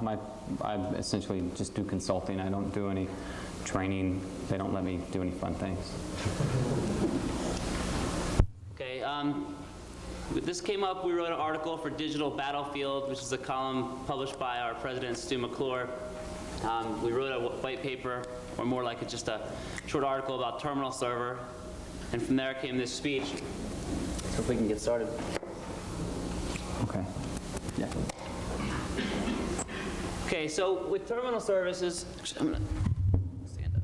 I essentially just do consulting. I don't do any training. They don't let me do any fun things. Okay, this came up, we wrote an article for Digital Battlefield, which is a column published by our president, Stu McClure. We wrote a white paper, or more like just a short article about terminal server, and from there came this speech. So if we can get started. Okay. Yeah. Okay, so with terminal services, I'm going to stand up.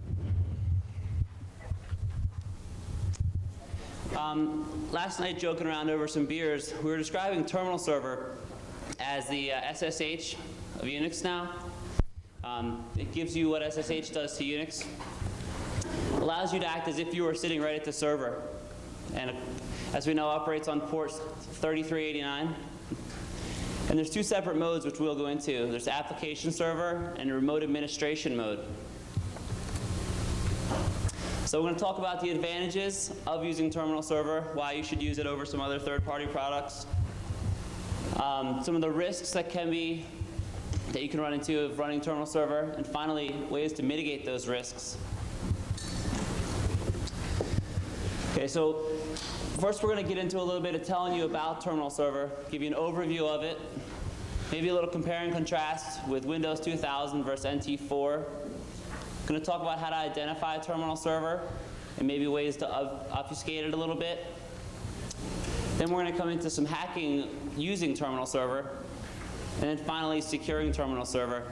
Last night, joking around over some beers, we were describing terminal server as the SSH of Unix now. It gives you what SSH does to Unix. Allows you to act as if you were sitting right at the server. And as we know, operates on port 3389. And there's two separate modes which we'll go into. There's application server and remote administration mode. So we're going to talk about the advantages of using terminal server, why you should use it over some other third-party products, some of the risks that you can run into of running terminal server, and finally, ways to mitigate those risks. Okay, so first we're going to get into a little bit of telling you about terminal server, give you an overview of it, maybe a little compare and contrast with Windows 2000 versus NT4. Going to talk about how to identify a terminal server and maybe ways to obfuscate it a little bit. Then we're going to come into some hacking using terminal server. And then finally, securing terminal server.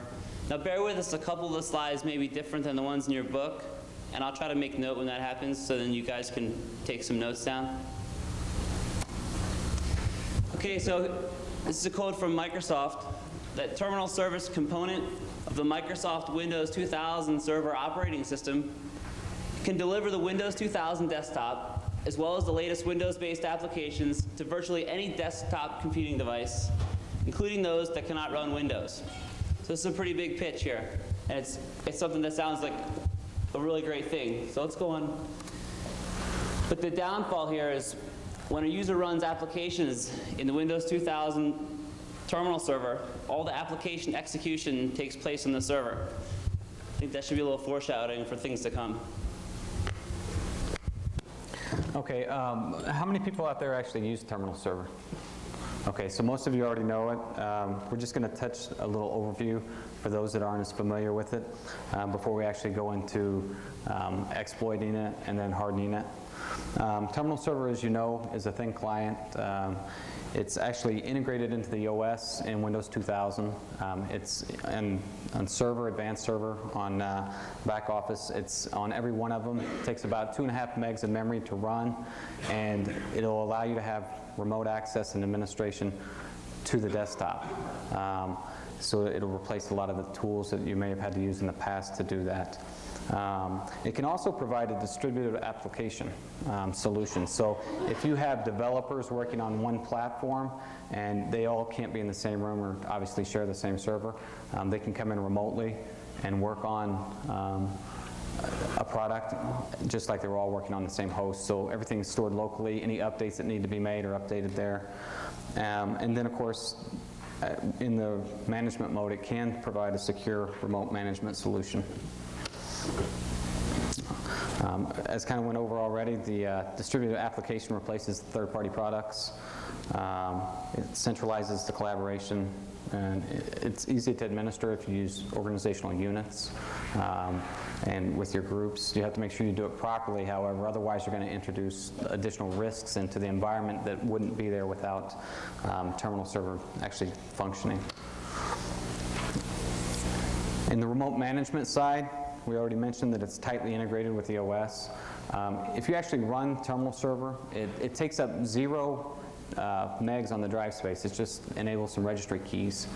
Now bear with us, a couple of the slides may be different than the ones in your book. And I'll try to make note when that happens so then you guys can take some notes down. Okay, so this is a quote from Microsoft. That terminal service component of the Microsoft Windows 2000 server operating system can deliver the Windows 2000 desktop as well as the latest Windows-based applications to virtually any desktop computing device, including those that cannot run Windows. So this is a pretty big pitch here, and it's something that sounds like a really great thing. So let's go on. But the downfall here is when a user runs applications in the Windows 2000 terminal server, all the application execution takes place on the server. I think that should be a little foreshadowing for things to come. Okay, how many people out there actually use terminal server? Okay, so most of you already know it. We're just going to touch a little overview for those that aren't as familiar with it before we actually go into exploiting it and then hardening it. Terminal server, as you know, is a thin client. It's actually integrated into the OS in Windows 2000. It's on server, advanced server, on back office. It's on every one of them. It takes about 2.5 megs of memory to run, and it'll allow you to have remote access and administration to the desktop. So it'll replace a lot of the tools that you may have had to use in the past to do that. It can also provide a distributed application solution. So if you have developers working on one platform and they all can't be in the same room or obviously share the same server, they can come in remotely and work on a product just like they were all working on the same host. So everything's stored locally. Any updates that need to be made are updated there. And then of course, in the management mode, it can provide a secure remote management solution. As kind of went over already, the distributed application replaces third-party products. It centralizes the collaboration, and it's easy to administer if you use organizational units. And with your groups, you have to make sure you do it properly, however, otherwise you're going to introduce additional risks into the environment that wouldn't be there without terminal server actually functioning. In the remote management side, we already mentioned that it's tightly integrated with the OS. If you actually run terminal server, it takes up 0 megs on the drive space. It just enables some registry keys.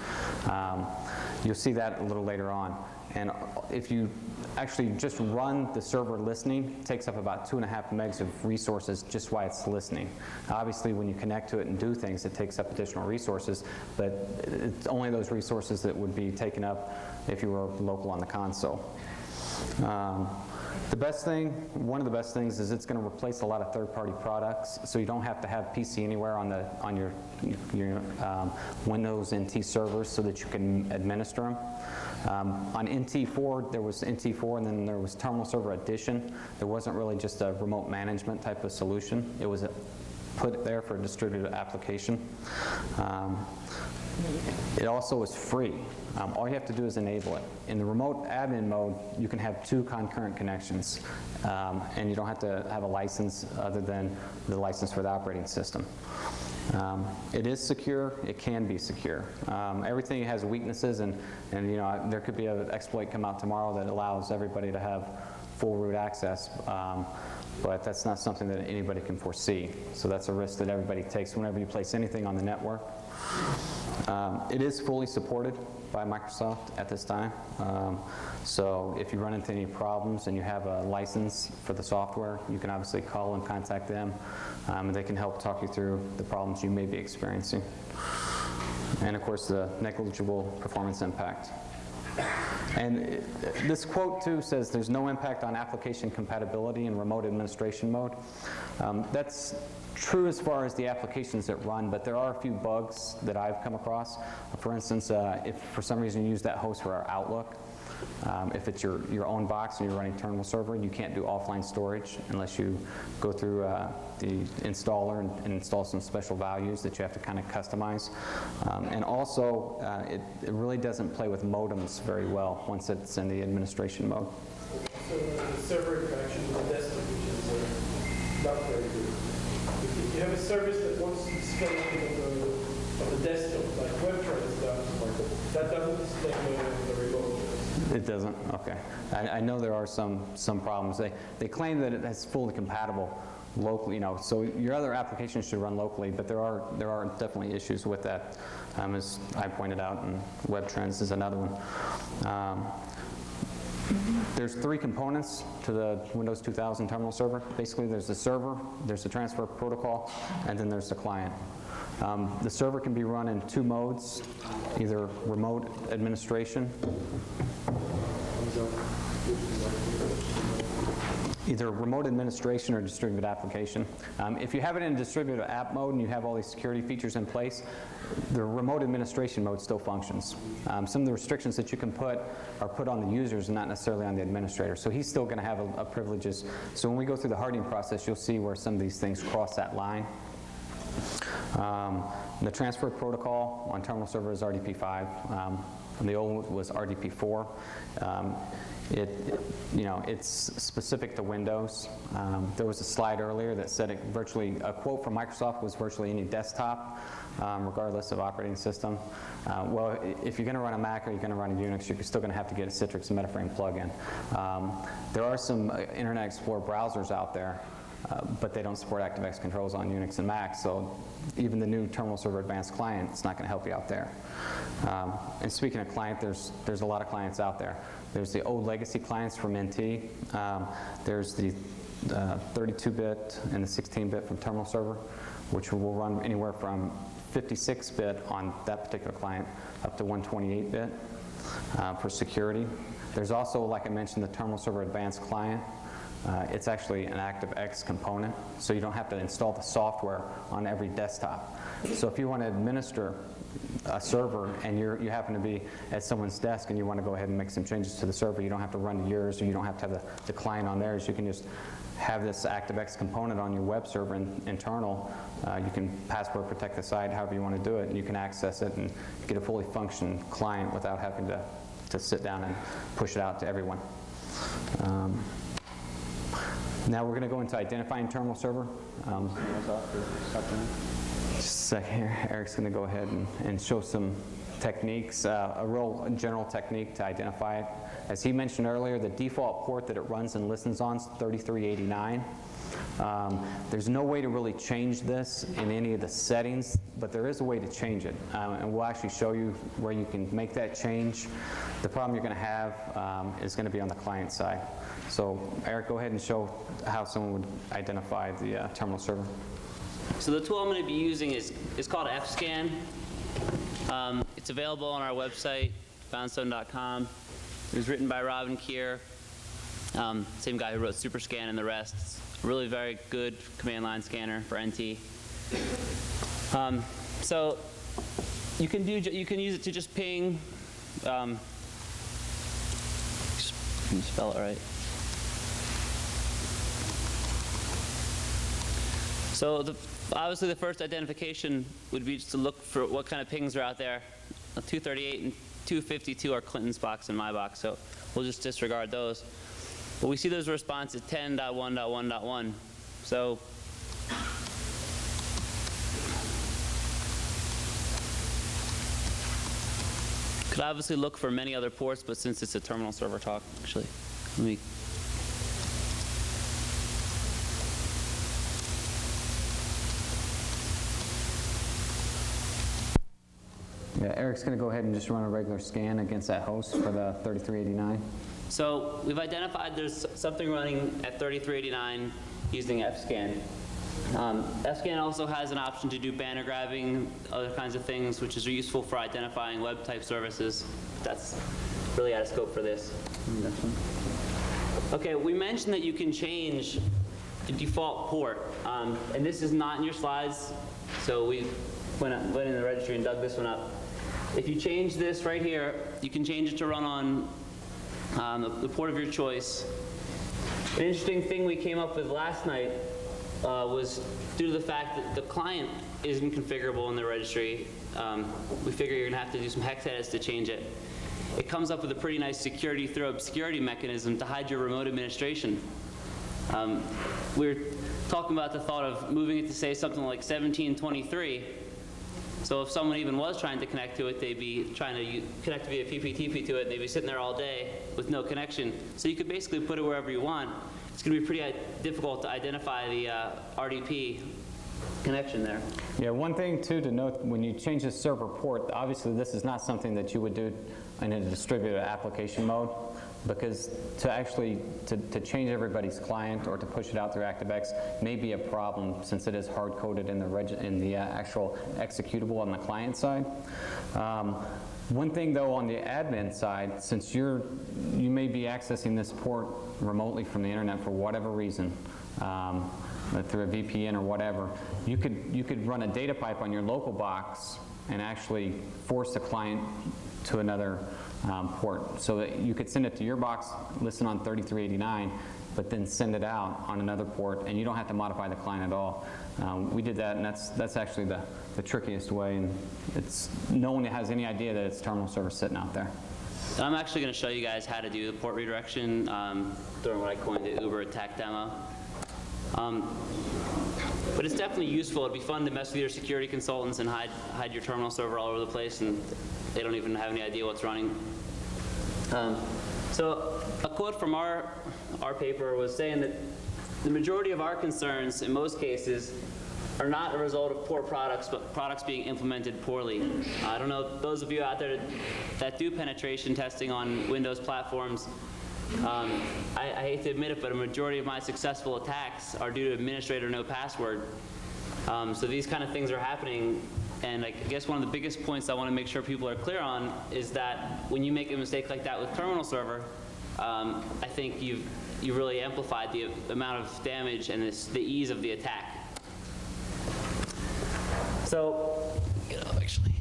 You'll see that a little later on. And if you actually just run the server listening, it takes up about 2.5 megs of resources just while it's listening. Obviously, when you connect to it and do things, it takes up additional resources, but it's only those resources that would be taken up if you were local on the console. The best thing, one of the best things is it's going to replace a lot of third-party products, so you don't have to have PC Anywhere on your Windows NT servers so that you can administer them. On NT4, there was NT4 and then there was Terminal Server Edition. There wasn't really just a remote management type of solution. It was put there for a distributed application. It also is free. All you have to do is enable it. In the remote admin mode, you can have 2 concurrent connections, and you don't have to have a license other than the license for the operating system. It is secure. It can be secure. Everything has weaknesses, and you know, there could be an exploit come out tomorrow that allows everybody to have full root access, but that's not something that anybody can foresee. So that's a risk that everybody takes whenever you place anything on the network. It is fully supported by Microsoft at this time. So if you run into any problems and you have a license for the software, you can obviously call and contact them, and they can help talk you through the problems you may be experiencing. And of course, the negligible performance impact. And this quote too says there's no impact on application compatibility in remote administration mode. That's true as far as the applications that run, but there are a few bugs that I've come across. For instance, if for some reason you use that host for our Outlook, if it's your own box and you're running terminal server, you can't do offline storage unless you go through the installer and install some special values that you have to kind of customize. And also, it really doesn't play with modems very well once it's in the administration mode. So the server connection to the desktop, which is not very good. If you have a service that wants to display on the desktop, like WebTrans does, that doesn't display the remote. It doesn't? Okay. I know there are some problems. They claim that it's fully compatible locally, you know, so your other applications should run locally, but there are definitely issues with that, as I pointed out, and WebTrans is another one. There's 3 components to the Windows 2000 terminal server. Basically, there's the server, there's the transfer protocol, and then there's the client. The server can be run in 2 modes, either remote administration, or distributed application. If you have it in distributed app mode and you have all these security features in place, the remote administration mode still functions. Some of the restrictions that you can put are put on the users and not necessarily on the administrator. So he's still going to have a privileges. So when we go through the hardening process, you'll see where some of these things cross that line. The transfer protocol on terminal server is RDP5. And the old one was RDP4. It's specific to Windows. There was a slide earlier that said a quote from Microsoft was virtually any desktop, regardless of operating system. Well, if you're going to run a Mac or you're going to run a Unix, you're still going to have to get a Citrix and Metaframe plugin. There are some Internet Explorer browsers out there, but they don't support ActiveX controls on Unix and Mac, so even the new Terminal Server Advanced Client is not going to help you out there. And speaking of client, there's a lot of clients out there. There's the old legacy clients from NT. There's the 32-bit and the 16-bit from Terminal Server, which will run anywhere from 56-bit on that particular client up to 128-bit for security. There's also, like I mentioned, the Terminal Server Advanced Client. It's actually an ActiveX component, so you don't have to install the software on every desktop. So if you want to administer a server and you happen to be at someone's desk and you want to go ahead and make some changes to the server, you don't have to run to yours, or you don't have to have the client on theirs. You can just have this ActiveX component on your web server internal. You can password protect the site however you want to do it, and you can access it and get a fully functioning client without having to sit down and push it out to everyone. Now we're going to go into identifying terminal server. Just a second here. Eric's going to go ahead and show some techniques, a real general technique to identify it. As he mentioned earlier, the default port that it runs and listens on is 3389. There's no way to really change this in any of the settings, but there is a way to change it. And we'll actually show you where you can make that change. The problem you're going to have is going to be on the client side. So Eric, go ahead and show how someone would identify the terminal server. So the tool I'm going to be using is called FScan. It's available on our website, foundstone.com. It was written by Robin Keir. Same guy who wrote SuperScan and the rest. It's a really very good command line scanner for NT. So you can use it to just ping. Can you spell it right? So obviously the first identification would be just to look for what kind of pings are out there. 238 and 252 are Clinton's box and my box, so we'll just disregard those. But we see those responses 10.1.1.1. So could obviously look for many other ports, but since it's a terminal server talk, actually, let me. Yeah, Eric's going to go ahead and just run a regular scan against that host for the 3389. So we've identified there's something running at 3389 using FScan. FScan also has an option to do banner grabbing, other kinds of things, which is useful for identifying web type services. That's really out of scope for this. Okay, we mentioned that you can change the default port, and this is not in your slides, so we went in the registry and dug this one up. If you change this right here, you can change it to run on the port of your choice. An interesting thing we came up with last night was due to the fact that the client isn't configurable in the registry. We figure you're going to have to do some hex edits to change it. It comes up with a pretty nice security through obscurity mechanism to hide your remote administration. We're talking about the thought of moving it to say something like 1723. So if someone even was trying to connect to it, they'd be trying to connect via PPTP to it, and they'd be sitting there all day with no connection. So you could basically put it wherever you want. It's going to be pretty difficult to identify the RDP connection there. Yeah, one thing too to note, when you change the server port, obviously this is not something that you would do in a distributed application mode, because to actually to change everybody's client or to push it out through ActiveX may be a problem, since it is hard-coded in the actual executable on the client side. One thing though, on the admin side, since you may be accessing this port remotely from the internet for whatever reason, through a VPN or whatever, you could run a data pipe on your local box and actually force the client to another port, so that you could send it to your box, listen on 3389, but then send it out on another port, and you don't have to modify the client at all. We did that, and that's actually the trickiest way, and no one has any idea that it's terminal server sitting out there. And I'm actually going to show you guys how to do the port redirection during what I coined the Uber attack demo. But it's definitely useful. It'd be fun to mess with your security consultants and hide your terminal server all over the place, and they don't even have any idea what's running. So a quote from our paper was saying that the majority of our concerns, in most cases, are not a result of poor products, but products being implemented poorly. I don't know, those of you out there that do penetration testing on Windows platforms, I hate to admit it, but a majority of my successful attacks are due to administrator no password. So these kind of things are happening, and I guess one of the biggest points I want to make sure people are clear on is that when you make a mistake like that with terminal server, I think you really amplified the amount of damage and the ease of the attack. So, actually,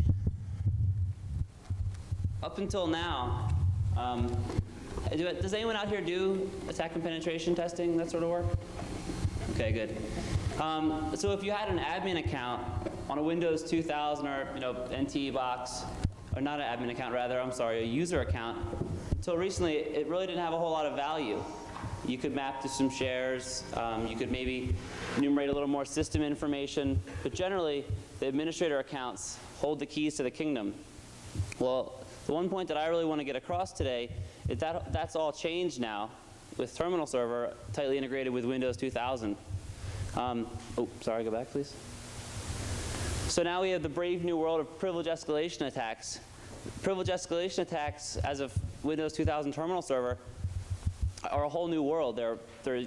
up until now, does anyone out here do attack and penetration testing, that sort of work? Okay, good. So if you had an admin account on a Windows 2000 or NT box, or not an admin account rather, I'm sorry, a user account, until recently it really didn't have a whole lot of value. You could map to some shares, you could maybe enumerate a little more system information, but generally the administrator accounts hold the keys to the kingdom. Well, the one point that I really want to get across today is that that's all changed now with terminal server tightly integrated with Windows 2000. Oh, sorry, go back please. So now we have the brave new world of privilege escalation attacks. Privilege escalation attacks as of Windows 2000 terminal server are a whole new world.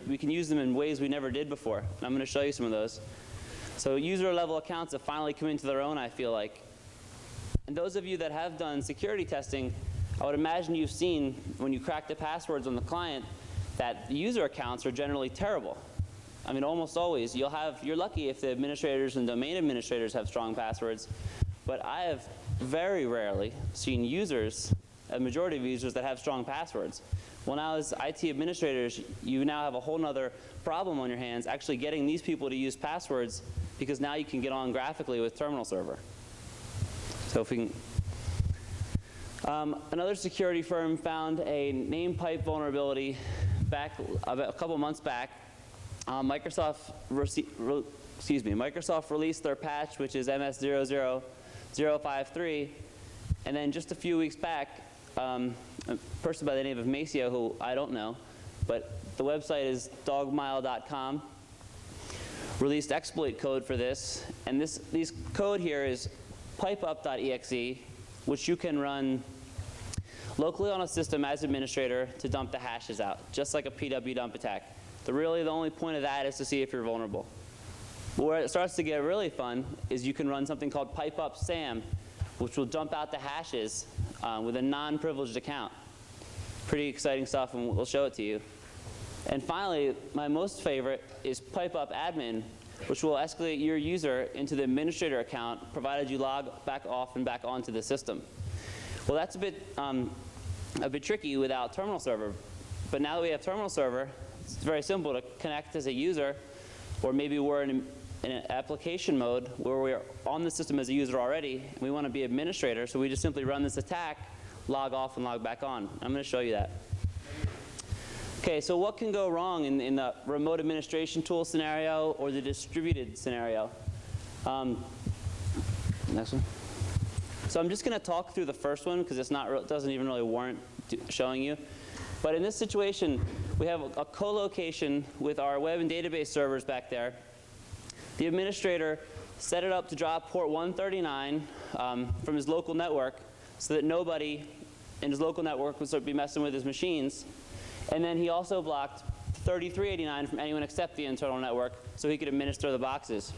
We can use them in ways we never did before. And I'm going to show you some of those. So user level accounts have finally come into their own, I feel like. And those of you that have done security testing, I would imagine you've seen when you crack the passwords on the client that user accounts are generally terrible. I mean, almost always. You're lucky if the administrators and domain administrators have strong passwords, but I have very rarely seen users, a majority of users, that have strong passwords. Well, now as IT administrators, you now have a whole nother problem on your hands, actually getting these people to use passwords, because now you can get on graphically with Terminal Server. So if we can, another security firm found a name pipe vulnerability back about a couple months back. Microsoft released their patch, which is MS00053, and then just a few weeks back, a person by the name of Maceo, who I don't know, but the website is dogmile.com, released exploit code for this, and this code here is pipeup.exe, which you can run locally on a system as administrator to dump the hashes out, just like a PW dump attack. Really, the only point of that is to see if you're vulnerable. But where it starts to get really fun is you can run something called pipeup.sam, which will dump out the hashes with a non-privileged account. Pretty exciting stuff, and we'll show it to you. And finally, my most favorite is pipeup.admin, which will escalate your user into the administrator account, provided you log back off and back onto the system. Well, that's a bit tricky without Terminal Server. But now that we have Terminal Server, it's very simple to connect as a user, or maybe we're in an application mode where we're on the system as a user already, and we want to be administrator, so we just simply run this attack, log off and log back on. I'm going to show you that. Okay, so what can go wrong in the remote administration tool scenario or the distributed scenario? Next one. So I'm just going to talk through the first one because it doesn't even really warrant showing you. But in this situation, we have a co-location with our web and database servers back there. The administrator set it up to drop port 139 from his local network so that nobody in his local network would be messing with his machines. And then he also blocked 3389 from anyone except the internal network so he could administer the boxes.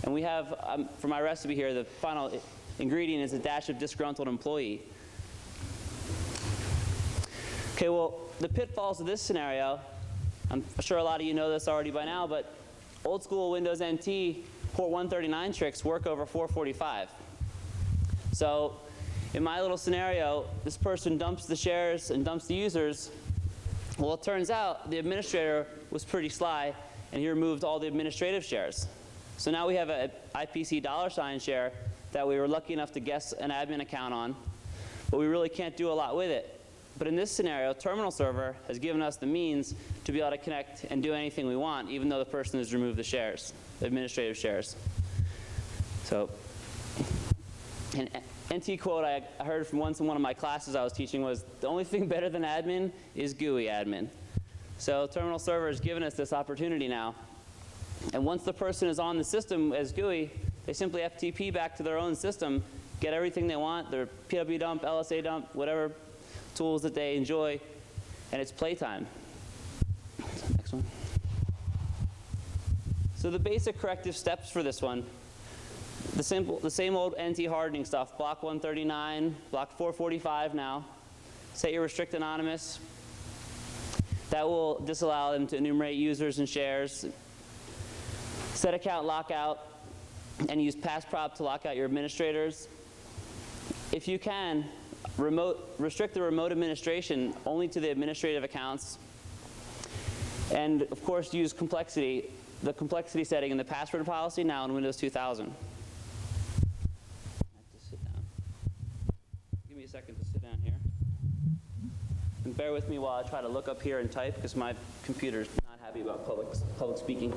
And we have, for my recipe here, the final ingredient is a dash of disgruntled employee. Okay, well, the pitfalls of this scenario, I'm sure a lot of you know this already by now, but old school Windows NT port 139 tricks work over 445. So in my little scenario, this person dumps the shares and dumps the users. Well, it turns out the administrator was pretty sly, and he removed all the administrative shares. So now we have an IPC $ share that we were lucky enough to guess an admin account on, but we really can't do a lot with it. But in this scenario, Terminal Server has given us the means to be able to connect and do anything we want, even though the person has removed the shares, the administrative shares. So, an NT quote I heard from once in one of my classes I was teaching was, the only thing better than admin is GUI admin. So Terminal Server has given us this opportunity now. And once the person is on the system as GUI, they simply FTP back to their own system, get everything they want, their PW dump, LSA dump, whatever tools that they enjoy, and it's playtime. Next one. So the basic corrective steps for this one, the same old NT-hardening stuff, block 139, block 445 now, set your restrict anonymous. That will disallow them to enumerate users and shares. Set account lockout, and use passprop to lock out your administrators. If you can, restrict the remote administration only to the administrative accounts. And of course, use complexity, the complexity setting in the password policy now in Windows 2000. I have to sit down. Give me a second to sit down here. And bear with me while I try to look up here and type, because my computer's not happy about public speaking.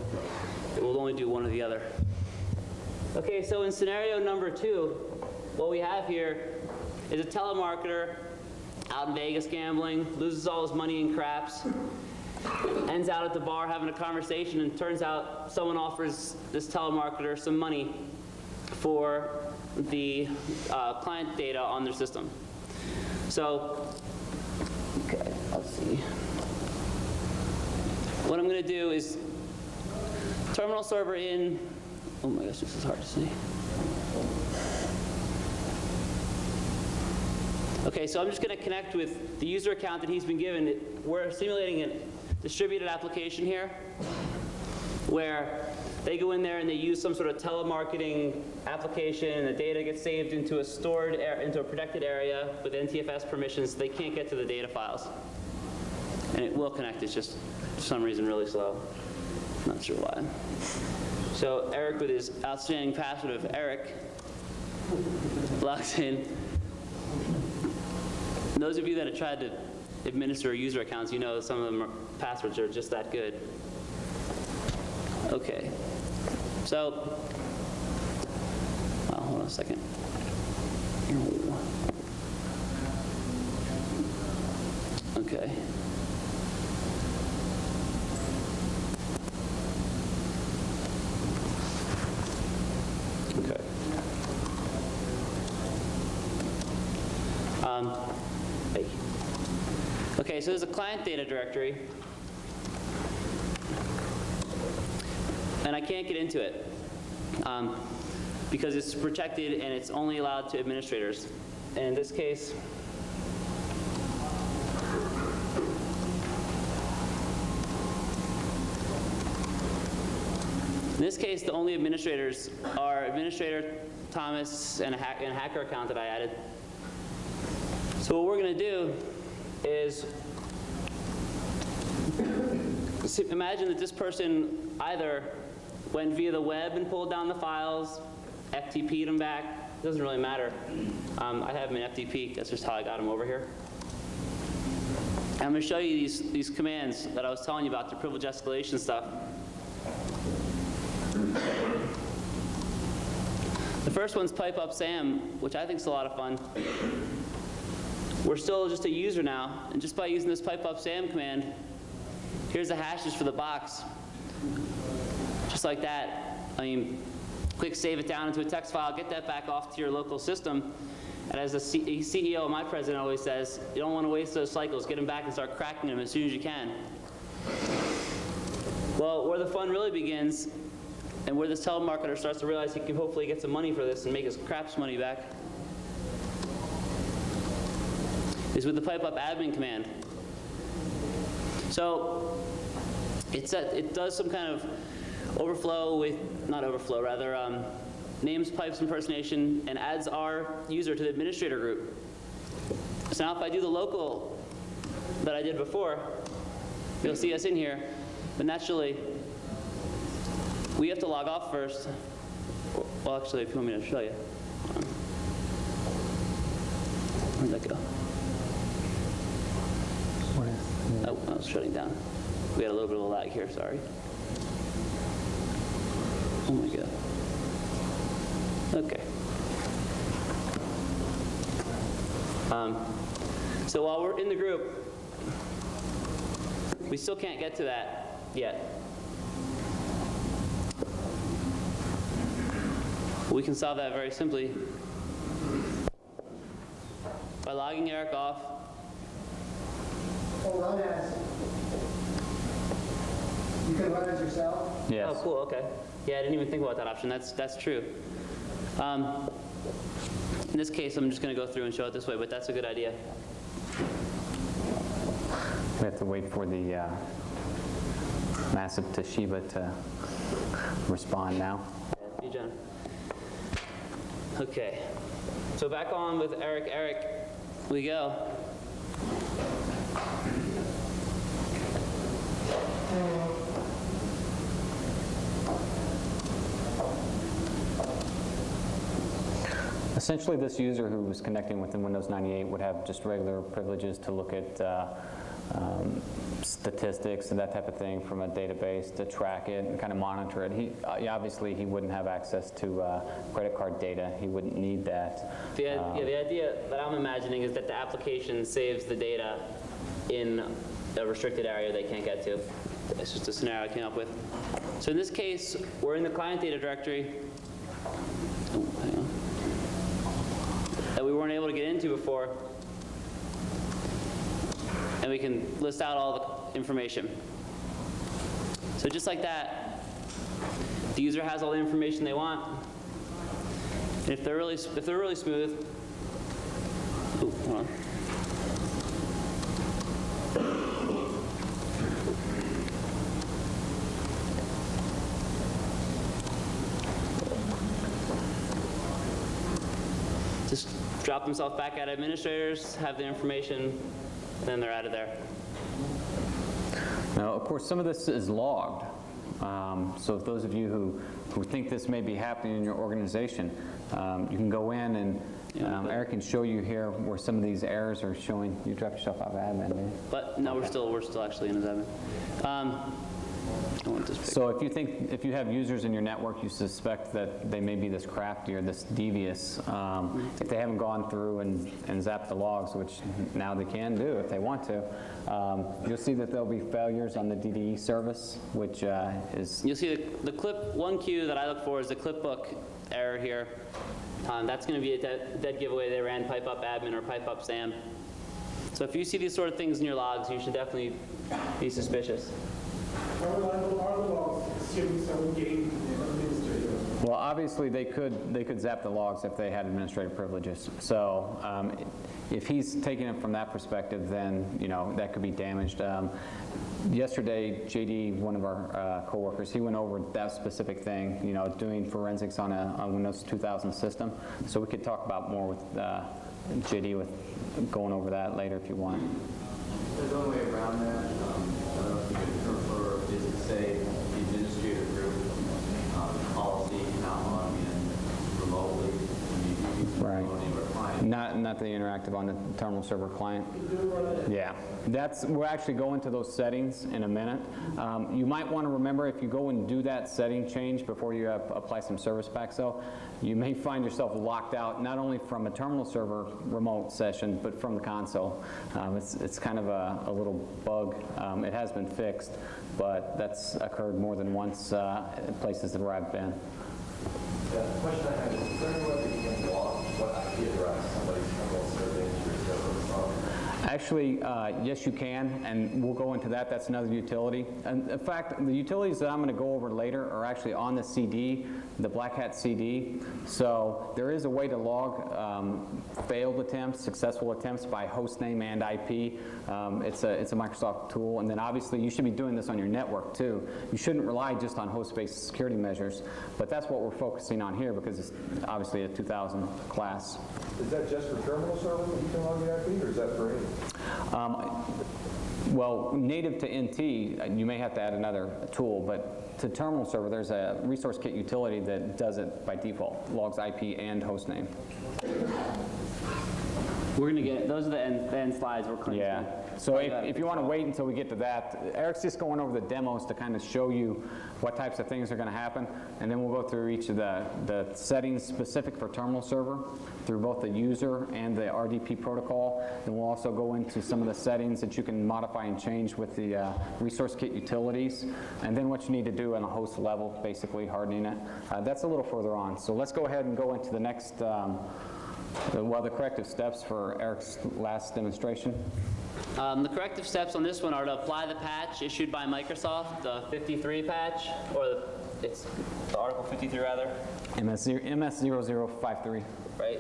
It will only do one or the other. Okay, so in scenario number 2, what we have here is a telemarketer out in Vegas gambling, loses all his money in craps, ends out at the bar having a conversation, and turns out someone offers this telemarketer some money for the client data on their system. So, okay, let's see. What I'm going to do is Terminal Server in, oh my gosh, this is hard to see. Okay, so I'm just going to connect with the user account that he's been given. We're simulating distributed application here where they go in there and they use some sort of telemarketing application, and the data gets saved into into a protected area with NTFS permissions. So they can't get to the data files. And it will connect, it's just for some reason really slow. Not sure why. So Erik, with his outstanding password of Erik, logs in. And those of you that have tried to administer user accounts, you know some of them passwords are just that good. Okay. So, well, hold on a second. Okay. Okay. Hey. Okay, so there's a client data directory. And I can't get into it because it's protected and it's only allowed to administrators. And in this case, the only administrators are Administrator Thomas and a hacker account that I added. So what we're going to do is imagine that this person either went via the web and pulled down the files, FTP'd them back. It doesn't really matter. I have them in FTP. That's just how I got them over here. And I'm going to show you these commands that I was telling you about, the privilege escalation stuff. The first one's pipe up SAM, which I think is a lot of fun. We're still just a user now, and just by using this pipe up SAM command, here's the hashes for the box. Just like that. I mean, click save it down into a text file, get that back off to your local system. And as the CEO, my president always says, you don't want to waste those cycles. Get them back and start cracking them as soon as you can. Well, where the fun really begins, and where this telemarketer starts to realize he can hopefully get some money for this and make his craps money back, is with the pipe up admin command. So it does some kind of overflow with, not overflow, rather names pipes impersonation and adds our user to the administrator group. So now if I do the local that I did before, you'll see us in here, but naturally we have to log off first. Well, actually, if you want me to show you. Where'd that go? Oh, I was shutting down. We had a little bit of a lag here, sorry. Oh my God. Okay. So while we're in the group, we still can't get to that yet. We can solve that very simply by logging Erik off. Hold on, as you can run as yourself. Yes. Oh, cool. Okay. Yeah, I didn't even think about that option. That's true. In this case, I'm just going to go through and show it this way, but that's a good idea. We have to wait for the massive Toshiba to respond now. Hey, John. Okay. So back on with Erik. Erik, we go. Essentially, this user who was connecting within Windows 98 would have just regular privileges to look at statistics and that type of thing from a database, to track it and kind of monitor it. Obviously, he wouldn't have access to credit card data. He wouldn't need that. The idea that I'm imagining is that the application saves the data in a restricted area they can't get to. It's just a scenario I came up with. So in this case, we're in the client data directory. Oh, hang on. That we weren't able to get into before. And we can list out all the information. So just like that, the user has all the information they want. And if they're really smooth, hold on. drop themselves back at administrators, have the information, and then they're out of there. Now, of course, some of this is logged. So if those of you who think this may be happening in your organization, you can go in and Erik can show you here where some of these errors are showing. You dropped yourself out of admin, didn't you? But no, we're still actually in admin. I want this So if you have users in your network, you suspect that they may be this crafty or this devious, if they haven't gone through and zapped the logs, which now they can do if they want to, you'll see that there'll be failures on the DDE service, which is... You'll see the clip 1Q that I look for is the clipbook error here. That's going to be a dead giveaway. They ran pipe up admin or pipe up SAM. So if you see these sort of things in your logs, you should definitely be suspicious. How reliable are the logs, assuming someone gained the administrator? Well, obviously, they could zap the logs if they had administrative privileges. So if he's taking it from that perspective, then that could be damaged. Yesterday, JD, one of our coworkers, he went over that specific thing, doing forensics on a Windows 2000 system. So we could talk about more with JD with going over that later if you want. There's one way around that. I don't know if you could refer, is to say the administrator group policy cannot log in remotely. Right. Not the interactive on the terminal server client. Yeah, we'll actually go into those settings in a minute. You might want to remember if you go and do that setting change before you apply some service packs though, you may find yourself locked out not only from a terminal server remote session, but from the console. It's kind of a little bug. It has been fixed, but that's occurred more than once at places where I've been. The question I have is there any way that you can log what IP address somebody's terminal server into your server from? Actually, yes, you can, and we'll go into that. That's another utility. And in fact, the utilities that I'm going to go over later are actually on the CD, the Black Hat CD. So there is a way to log failed attempts, successful attempts by host name and IP. It's a Microsoft tool, and then obviously you should be doing this on your network too. You shouldn't rely just on host-based security measures, but that's what we're focusing on here because it's obviously a 2000 class. Is that just for terminal server that you can log the IP, or is that for any? Well, native to NT, you may have to add another tool, but to terminal server, there's a resource kit utility that does it by default, logs IP and host name. We're going to get, those are the end slides we're clicking. Yeah, so if you want to wait until we get to that, Erik's just going over the demos to kind of show you what types of things are going to happen, and then we'll go through each of the settings specific for terminal server through both the user and the RDP protocol. Then we'll also go into some of the settings that you can modify and change with the resource kit utilities, and then what you need to do on a host level, basically hardening it. That's a little further on. So let's go ahead and go into the next the corrective steps for Erik's last demonstration. The corrective steps on this one are to apply the patch issued by Microsoft, the 53 patch, or it's the Article 53 rather. MS0053. Right.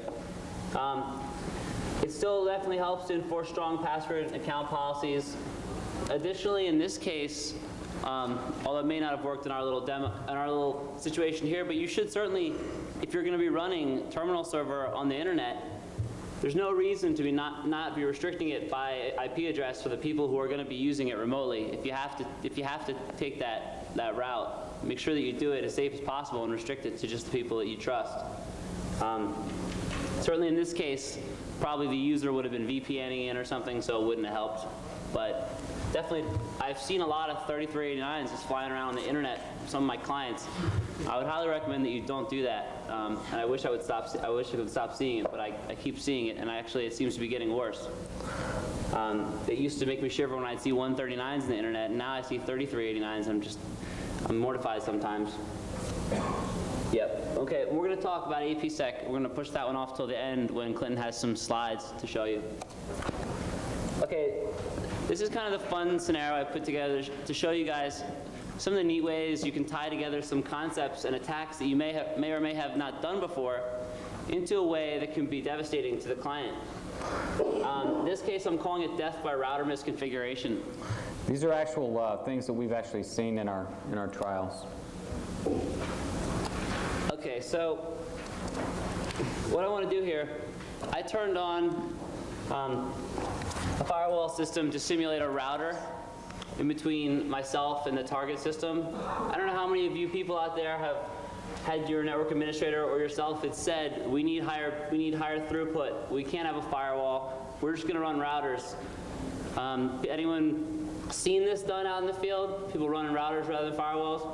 It still definitely helps to enforce strong password and account policies. Additionally, in this case, although it may not have worked in our little demo, in our little situation here, but you should certainly, if you're going to be running terminal server on the internet, there's no reason to be not be restricting it by IP address for the people who are going to be using it remotely. If you have to take that route, make sure that you do it as safe as possible and restrict it to just the people that you trust. Certainly in this case, probably the user would have been VPNing in or something, so it wouldn't have helped. But definitely, I've seen a lot of 3389s just flying around on the internet. Some of my clients. I would highly recommend that you don't do that. And I wish I would stop. I wish I could stop seeing it, but I keep seeing it, and it seems to be getting worse. It used to make me shiver when I'd see 139s on the internet, and now I see 3389s. I'm mortified sometimes. Yep. Okay, we're going to talk about APSec. We're going to push that one off till the end when Clinton has some slides to show you. Okay, this is kind of the fun scenario I put together to show you guys some of the neat ways you can tie together some concepts and attacks that you may or may have not done before into a way that can be devastating to the client. In this case, I'm calling it death by router misconfiguration. These are actual things that we've actually seen in our trials. Okay, so what I want to do here, I turned on a firewall system to simulate a router in between myself and the target system. I don't know how many of you people out there have had your network administrator or yourself had said, we need higher throughput. We can't have a firewall. We're just going to run routers. Anyone seen this done out in the field? People running routers rather than firewalls?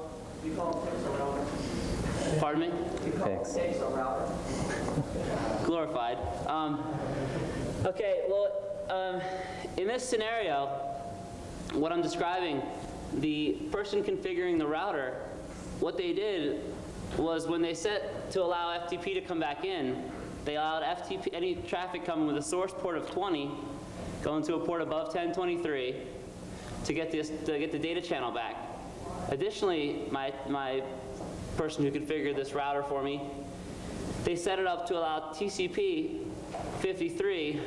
We call them pixel router. Pardon me? We call them pixel router. Glorified. Okay, well, in this scenario, what I'm describing, the person configuring the router, what they did was when they set to allow FTP to come back in, they allowed FTP, any traffic coming with a source port of 20, going to a port above 1023 to get the data channel back. Additionally, my person who configured this router for me, they set it up to allow TCP 53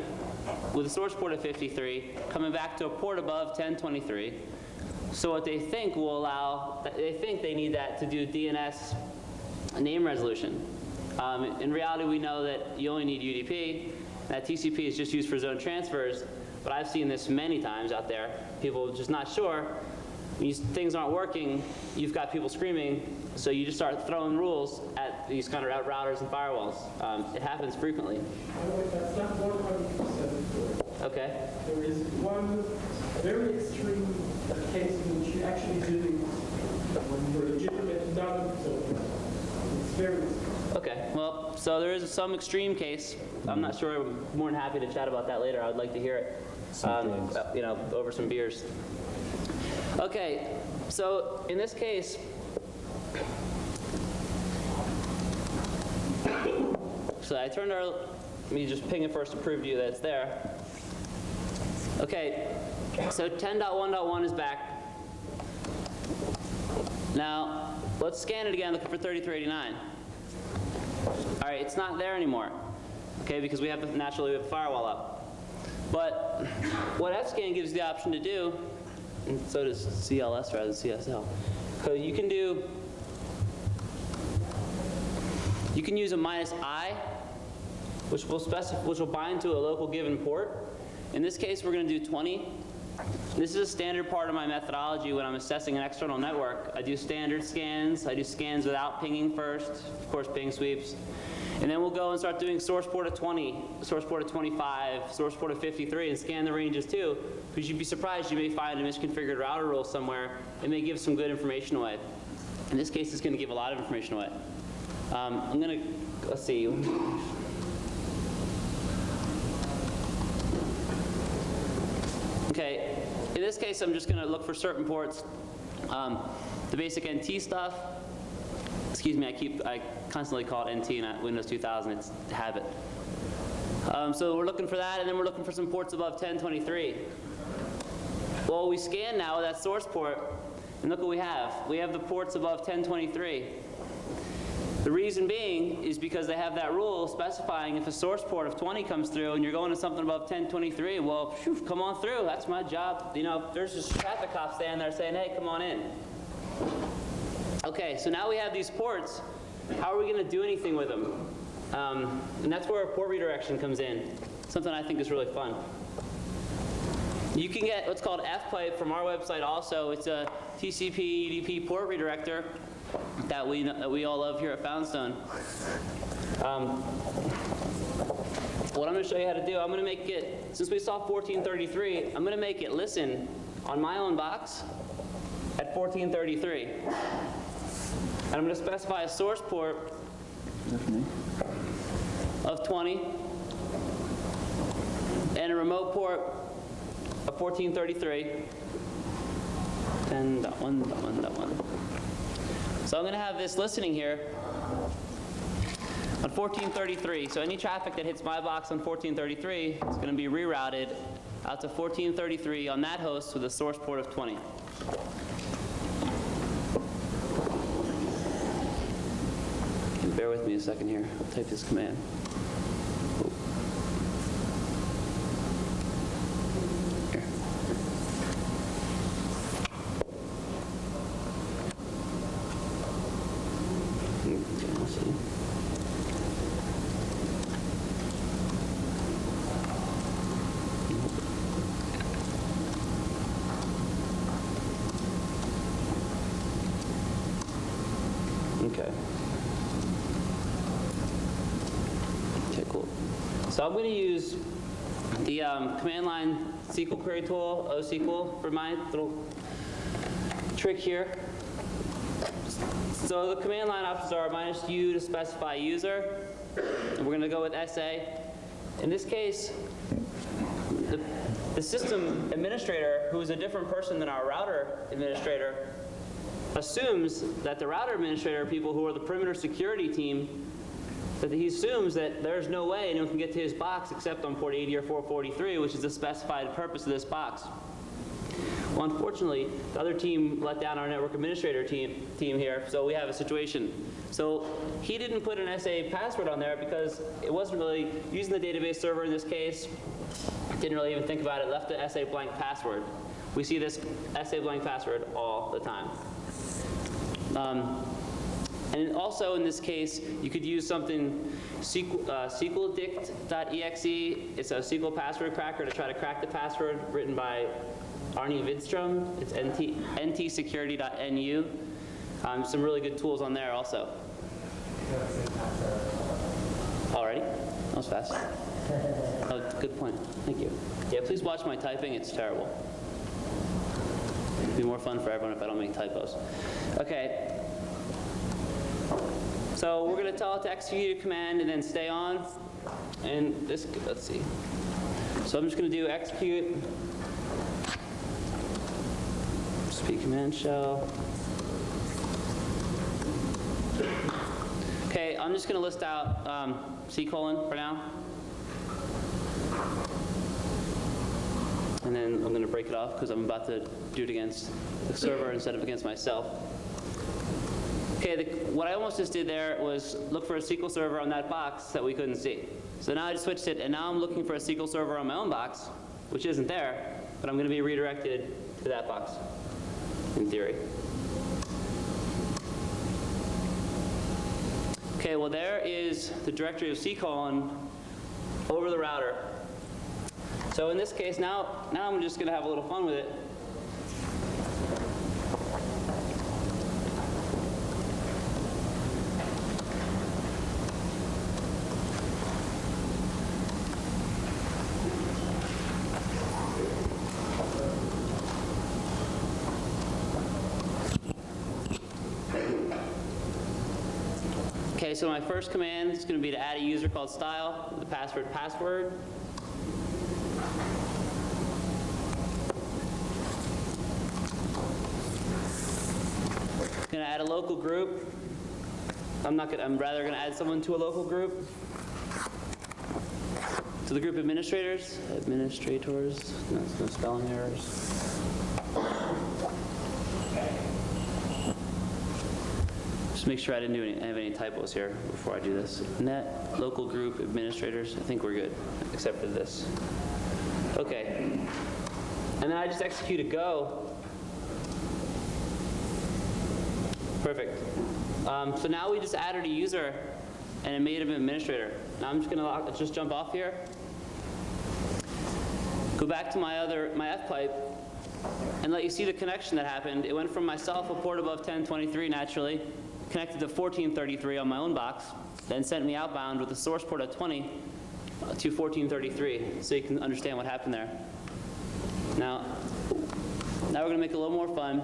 with a source port of 53 coming back to a port above 1023. So what they think will allow, they think they need that to do DNS name resolution. In reality, we know that you only need UDP. That TCP is just used for zone transfers, but I've seen this many times out there. People just not sure. When things aren't working, you've got people screaming, so you just start throwing rules at these kind of routers and firewalls. It happens frequently. That's not 100% correct. Okay. There is one very extreme case in which you actually do the legitimate non-zone. It's very extreme. Okay, well, so there is some extreme case. I'm not sure. I'm more than happy to chat about that later. I would like to hear it, you know, over some beers. Okay, so in this case, so I turned our, let me just ping it first to prove to you that it's there. Okay, so 10.1.1 is back. Now, let's scan it again looking for 3389. All right, it's not there anymore, okay, because we have naturally we have a firewall up. But what fscan gives you the option to do, and so does CLS rather than CSL. So you can use a -I, which will bind to a local given port. In this case, we're going to do 20. This is a standard part of my methodology when I'm assessing an external network. I do standard scans. I do scans without pinging first, of course, ping sweeps. And then we'll go and start doing source port of 20, source port of 25, source port of 53, and scan the ranges too. Because you'd be surprised, you may find a misconfigured router rule somewhere. It may give some good information away. In this case, it's going to give a lot of information away. I'm going to, let's see. Okay, in this case, I'm just going to look for certain ports. The basic NT stuff. Excuse me, I constantly call it NT, not Windows 2000. It's a habit. So we're looking for that, and then we're looking for some ports above 1023. Well, we scan now with that source port, and look what we have. We have the ports above 1023. The reason being is because they have that rule specifying if a source port of 20 comes through and you're going to something above 1023, well, phew, come on through. That's my job. You know, there's just traffic cops standing there saying, hey, come on in. Okay, so now we have these ports. How are we going to do anything with them? And that's where port redirection comes in. Something I think is really fun. You can get what's called fpipe from our website also. It's a TCP UDP port redirector that we all love here at Foundstone. What I'm going to show you how to do, I'm going to make it, since we saw 1433, I'm going to make it listen on my own box at 1433. And I'm going to specify a source port of 20 and a remote port of 1433. 10.1.1.1. So I'm going to have this listening here on 1433. So any traffic that hits my box on 1433 is going to be rerouted out to 1433 on that host with a source port of 20. Bear with me a second here. I'll type this command. Here. Okay, let's see. Okay. Okay, cool. So I'm going to use the command line SQL query tool, OSQL, for my little trick here. So the command line options are -u to specify user, and we're going to go with SA. In this case, the system administrator, who is a different person than our router administrator, assumes that the router administrator people who are the perimeter security team, that he assumes that there's no way anyone can get to his box except on port 80 or 443, which is the specified purpose of this box. Well, unfortunately, the other team let down our network administrator team here, so we have a situation. So he didn't put an SA password on there because it wasn't really using the database server in this case. Didn't really even think about it, left the SA blank password. We see this SA blank password all the time. And also in this case, you could use something, SQLdict.exe. It's a SQL password cracker to try to crack the password, written by Arne Vidstrom. It's ntsecurity.nu. Some really good tools on there also. Alrighty, that was fast. Oh, good point, thank you. Yeah, please watch my typing, it's terrible. It'd be more fun for everyone if I don't make typos. Okay. So we're going to tell it to execute a command and then stay on. And this, let's see. So I'm just going to do execute speed command shell. Okay, I'm just going to list out C: for now. And then I'm going to break it off because I'm about to do it against the server instead of against myself. Okay, what I almost just did there was look for a SQL server on that box that we couldn't see. So now I just switched it, and now I'm looking for a SQL server on my own box, which isn't there, but I'm going to be redirected to that box, in theory. Okay, well there is the directory of C: over the router. So in this case, now I'm just going to have a little fun with it. Okay, so my first command is going to be to add a user called style, the password. Going to add a local group. I'm rather going to add someone to a local group. To the group administrators. No spelling errors. Just make sure I didn't have any typos here before I do this. Net, local group, administrators. I think we're good, except for this. Okay. And then I just execute a go. Perfect. So now we just added a user and it made him an administrator. Now I'm just going to just jump off here. Go back to my F pipe and let you see the connection that happened. It went from myself, a port above 1023 naturally, connected to 1433 on my own box, then sent me outbound with the source port at 20 to 1433, so you can understand what happened there. Now we're going to make it a little more fun.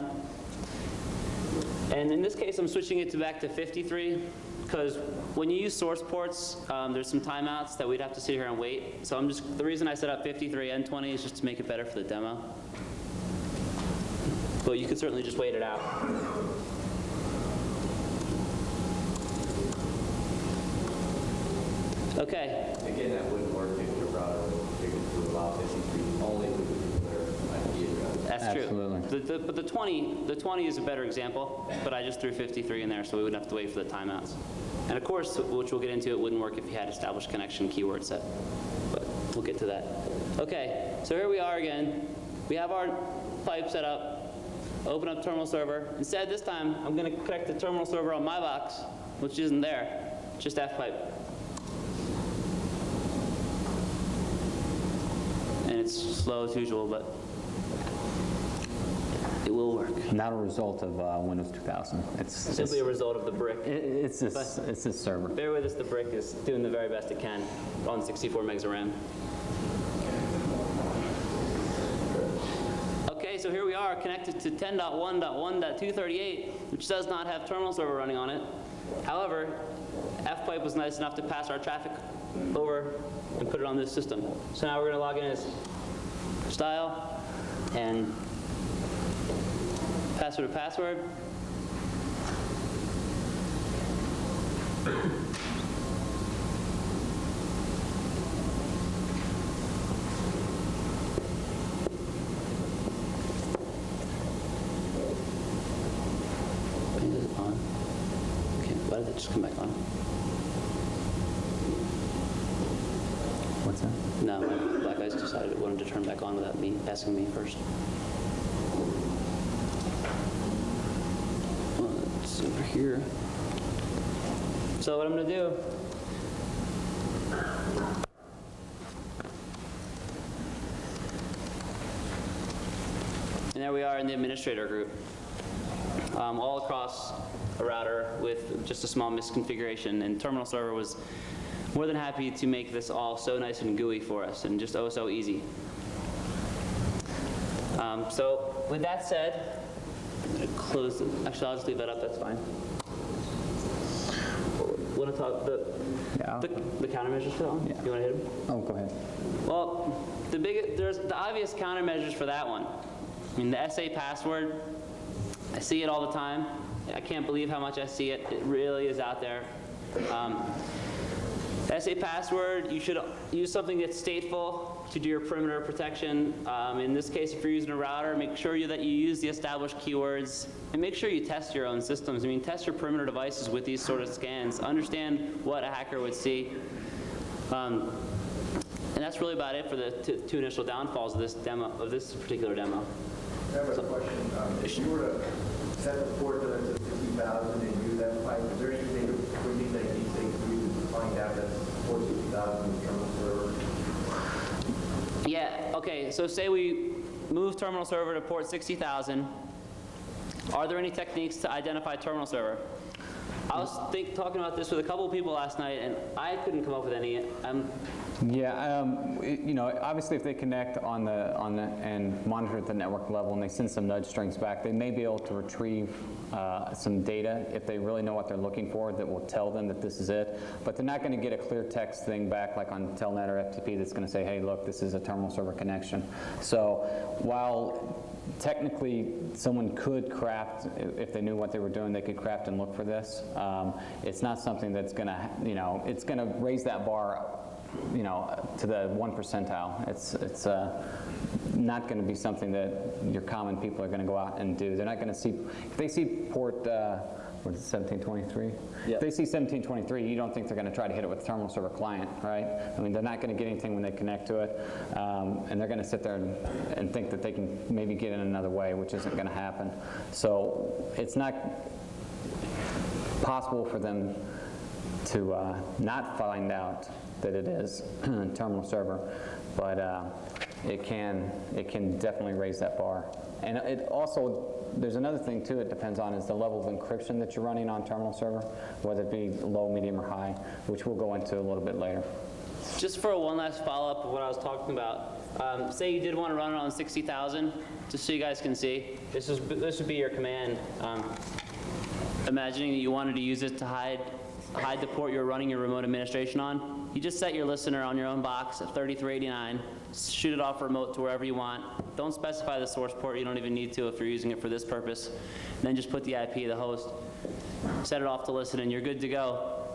And in this case, I'm switching it back to 53, because when you use source ports, there's some timeouts that we'd have to sit here and wait. So the reason I set up 53 and 20 is just to make it better for the demo. But you could certainly just wait it out. Okay. Again, that wouldn't work if your router was configured to allow 53 only with a particular IP address. That's Absolutely. true. But the 20 is a better example, but I just threw 53 in there so we wouldn't have to wait for the timeouts. And of course, which we'll get into, it wouldn't work if you had established connection keyword set. But we'll get to that. Okay, so here we are again. We have our pipe set up. Open up terminal server. Instead, this time, I'm going to connect the terminal server on my box, which isn't there, just F pipe. And it's slow as usual, but It will work. Not a result of Windows 2000. It's Simply a result of the brick. it's this server. Bear with us, the brick is doing the very best it can on 64 megs of RAM. Okay, so here we are connected to 10.1.1.238, which does not have terminal server running on it. However, Fpipe was nice enough to pass our traffic over and put it on this system. So now we're going to log in as style and password to password. Is it on? Okay, why did it just come back on? What's that? No, my black guys decided it wanted to turn back on without me asking me first. Well, it's over here. So what I'm going to do, and there we are in the administrator group, all across a router with just a small misconfiguration, and terminal server was more than happy to make this all so nice and gooey for us and just so easy. So with that said, I'm going to close, actually I'll just leave that up, that's fine. Want to talk the countermeasures for that one? Yeah. You want to hit them? Oh, go ahead. Well, there's the obvious countermeasures for that one. I mean, the SA password, I see it all the time. I can't believe how much I see it. It really is out there. SA password, you should use something that's stateful to do your perimeter protection. In this case, if you're using a router, make sure that you use the established keywords, and make sure you test your own systems. I mean, test your perimeter devices with these sort of scans. Understand what a hacker would see. And that's really about it for the two initial downfalls of this demo, of this particular demo. I have a question. If you were to set the port limit to 60,000 and use that pipe, is there anything that you think you would find out that's 60,000 in terminal server? Yeah, okay, so say we move terminal server to port 60,000. Are there any techniques to identify terminal server? I was talking about this with a couple of people last night, and I couldn't come up with any. Yeah, you know, obviously if they connect on the and monitor at the network level and they send some nudge strings back, they may be able to retrieve some data if they really know what they're looking for that will tell them that this is it. But they're not going to get a clear text thing back like on Telnet or FTP that's going to say, hey, look, this is a terminal server connection. So while technically someone could craft, if they knew what they were doing, they could craft and look for this. It's not something that's going to, you know, it's going to raise that bar, you know, to the 1 percentile. It's not going to be something that your common people are going to go out and do. They're not going to see, if they see port, what is it, 1723? Yep. If they see 1723, you don't think they're going to try to hit it with a terminal server client, right? I mean, they're not going to get anything when they connect to it, and they're going to sit there and think that they can maybe get in another way, which isn't going to happen. So it's not possible for them to not find out that it is a terminal server, but it can definitely raise that bar. And it also, there's another thing too it depends on is the level of encryption that you're running on terminal server, whether it be low, medium, or high, which we'll go into a little bit later. Just for one last follow-up of what I was talking about, say you did want to run it on 60,000, just so you guys can see, this would be your command. Imagining that you wanted to use it to hide the port you're running your remote administration on, you just set your listener on your own box at 3389, shoot it off remote to wherever you want. Don't specify the source port, you don't even need to if you're using it for this purpose. And then just put the IP of the host, set it off to listen, and you're good to go.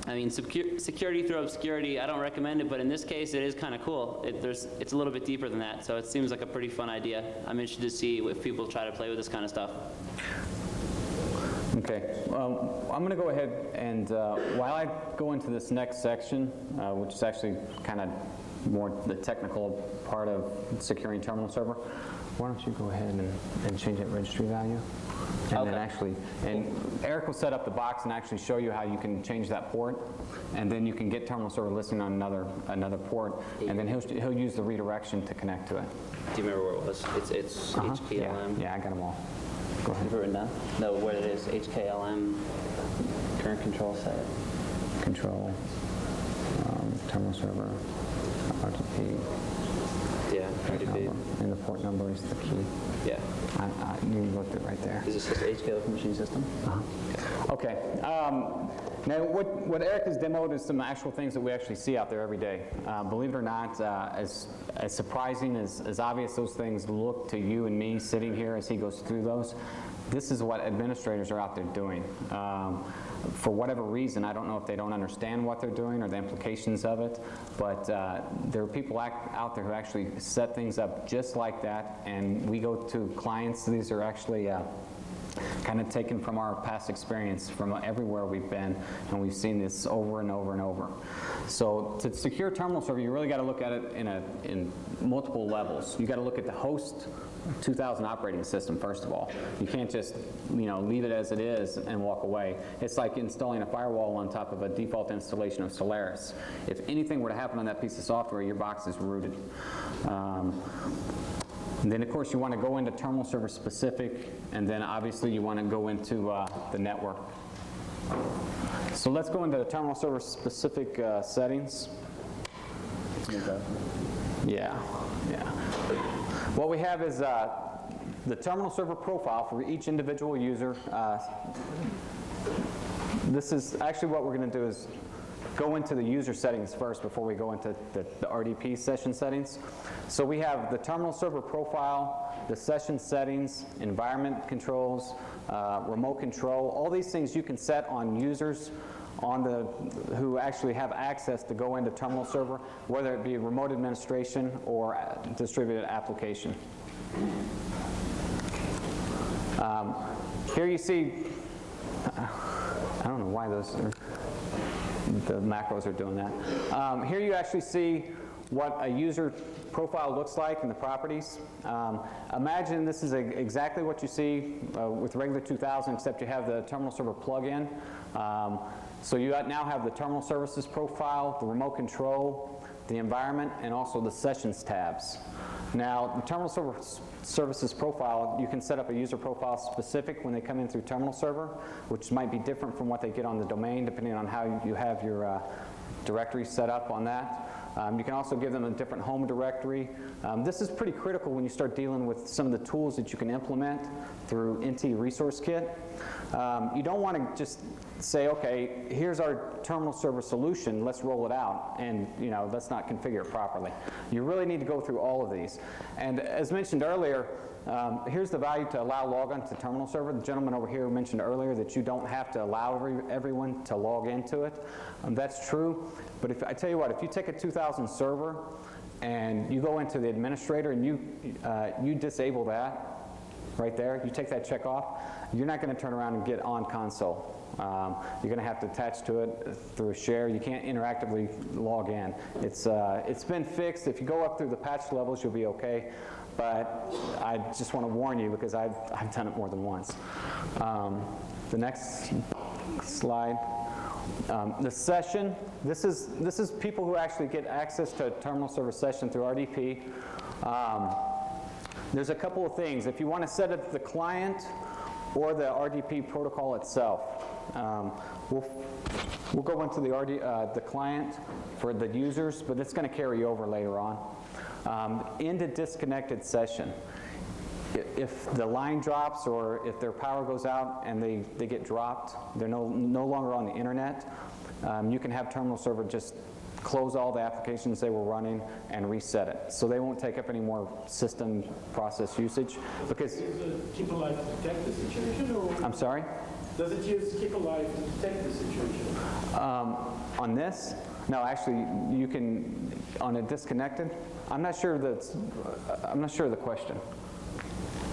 I mean, security through obscurity, I don't recommend it, but in this case, it is kind of cool. It's a little bit deeper than that, so it seems like a pretty fun idea. I'm interested to see if people try to play with this kind of stuff. Okay, I'm going to go ahead and while I go into this next section, which is actually kind of more the technical part of securing terminal server, why don't you go ahead and change that registry value? And then Okay. actually, and Erik will set up the box and actually show you how you can change that port, and then you can get terminal server listening on another port, and then he'll use the redirection to connect to it. Do you remember where it was? It's Uh-huh. HKLM. Yeah, I got them all. Go ahead. Have you written down? No, where it is, HKLM, current control set. Control, terminal server, RTP. Yeah, RDP. And the port number is the key. Yeah. You looked it right there. Is this just HKLM machine system? Okay. Now, what Erik has demoed is some actual things that we actually see out there every day. Believe it or not, as surprising, as obvious those things look to you and me sitting here as he goes through those, this is what administrators are out there doing. For whatever reason, I don't know if they don't understand what they're doing or the implications of it, but there are people out there who actually set things up just like that, and we go to clients. These are actually kind of taken from our past experience from everywhere we've been, and we've seen this over and over and over. So to secure terminal server, you really got to look at it in multiple levels. You got to look at the host 2000 operating system first of all. You can't just leave it as it is and walk away. It's like installing a firewall on top of a default installation of Solaris. If anything were to happen on that piece of software, your box is rooted. And then, of course, you want to go into terminal server specific, and then obviously you want to go into the network. So let's go into the terminal server specific settings. Yeah. What we have is the terminal server profile for each individual user. This is actually what we're going to do is go into the user settings first before we go into the RDP session settings. So we have the terminal server profile, the session settings, environment controls, remote control. All these things you can set on users who actually have access to go into terminal server, whether it be remote administration or distributed application. Here you see, I don't know why the macros are doing that. Here you actually see what a user profile looks like in the properties. Imagine this is exactly what you see with regular 2000, except you have the terminal server plug-in. So you now have the terminal services profile, the remote control, the environment, and also the sessions tabs. Now, the terminal server services profile, you can set up a user profile specific when they come in through terminal server, which might be different from what they get on the domain, depending on how you have your directory set up on that. You can also give them a different home directory. This is pretty critical when you start dealing with some of the tools that you can implement through NT Resource Kit. You don't want to just say, okay, here's our terminal server solution, let's roll it out, and let's not configure it properly. You really need to go through all of these. And as mentioned earlier, here's the value to allow logon to terminal server. The gentleman over here mentioned earlier that you don't have to allow everyone to log into it. That's true, but I tell you what, if you take a 2000 server and you go into the administrator and you disable that right there, you take that check off, you're not going to turn around and get on console. You're going to have to attach to it through a share. You can't interactively log in. It's been fixed. If you go up through the patch levels, you'll be okay. But I just want to warn you because I've done it more than once. The next slide. The session. This is people who actually get access to a terminal server session through RDP. There's a couple of things. If you want to set up the client or the RDP protocol itself, we'll go into the client for the users, but it's going to carry over later on. Into disconnected session. If the line drops or if their power goes out and they get dropped, they're no longer on the internet, you can have terminal server just close all the applications they were running and reset it. So they won't take up any more system process usage because... Does it keep alive to detect the situation? Or I'm sorry? Does it use keep alive to detect the situation? On this? No, actually, you can, on a disconnected, I'm not sure of the question.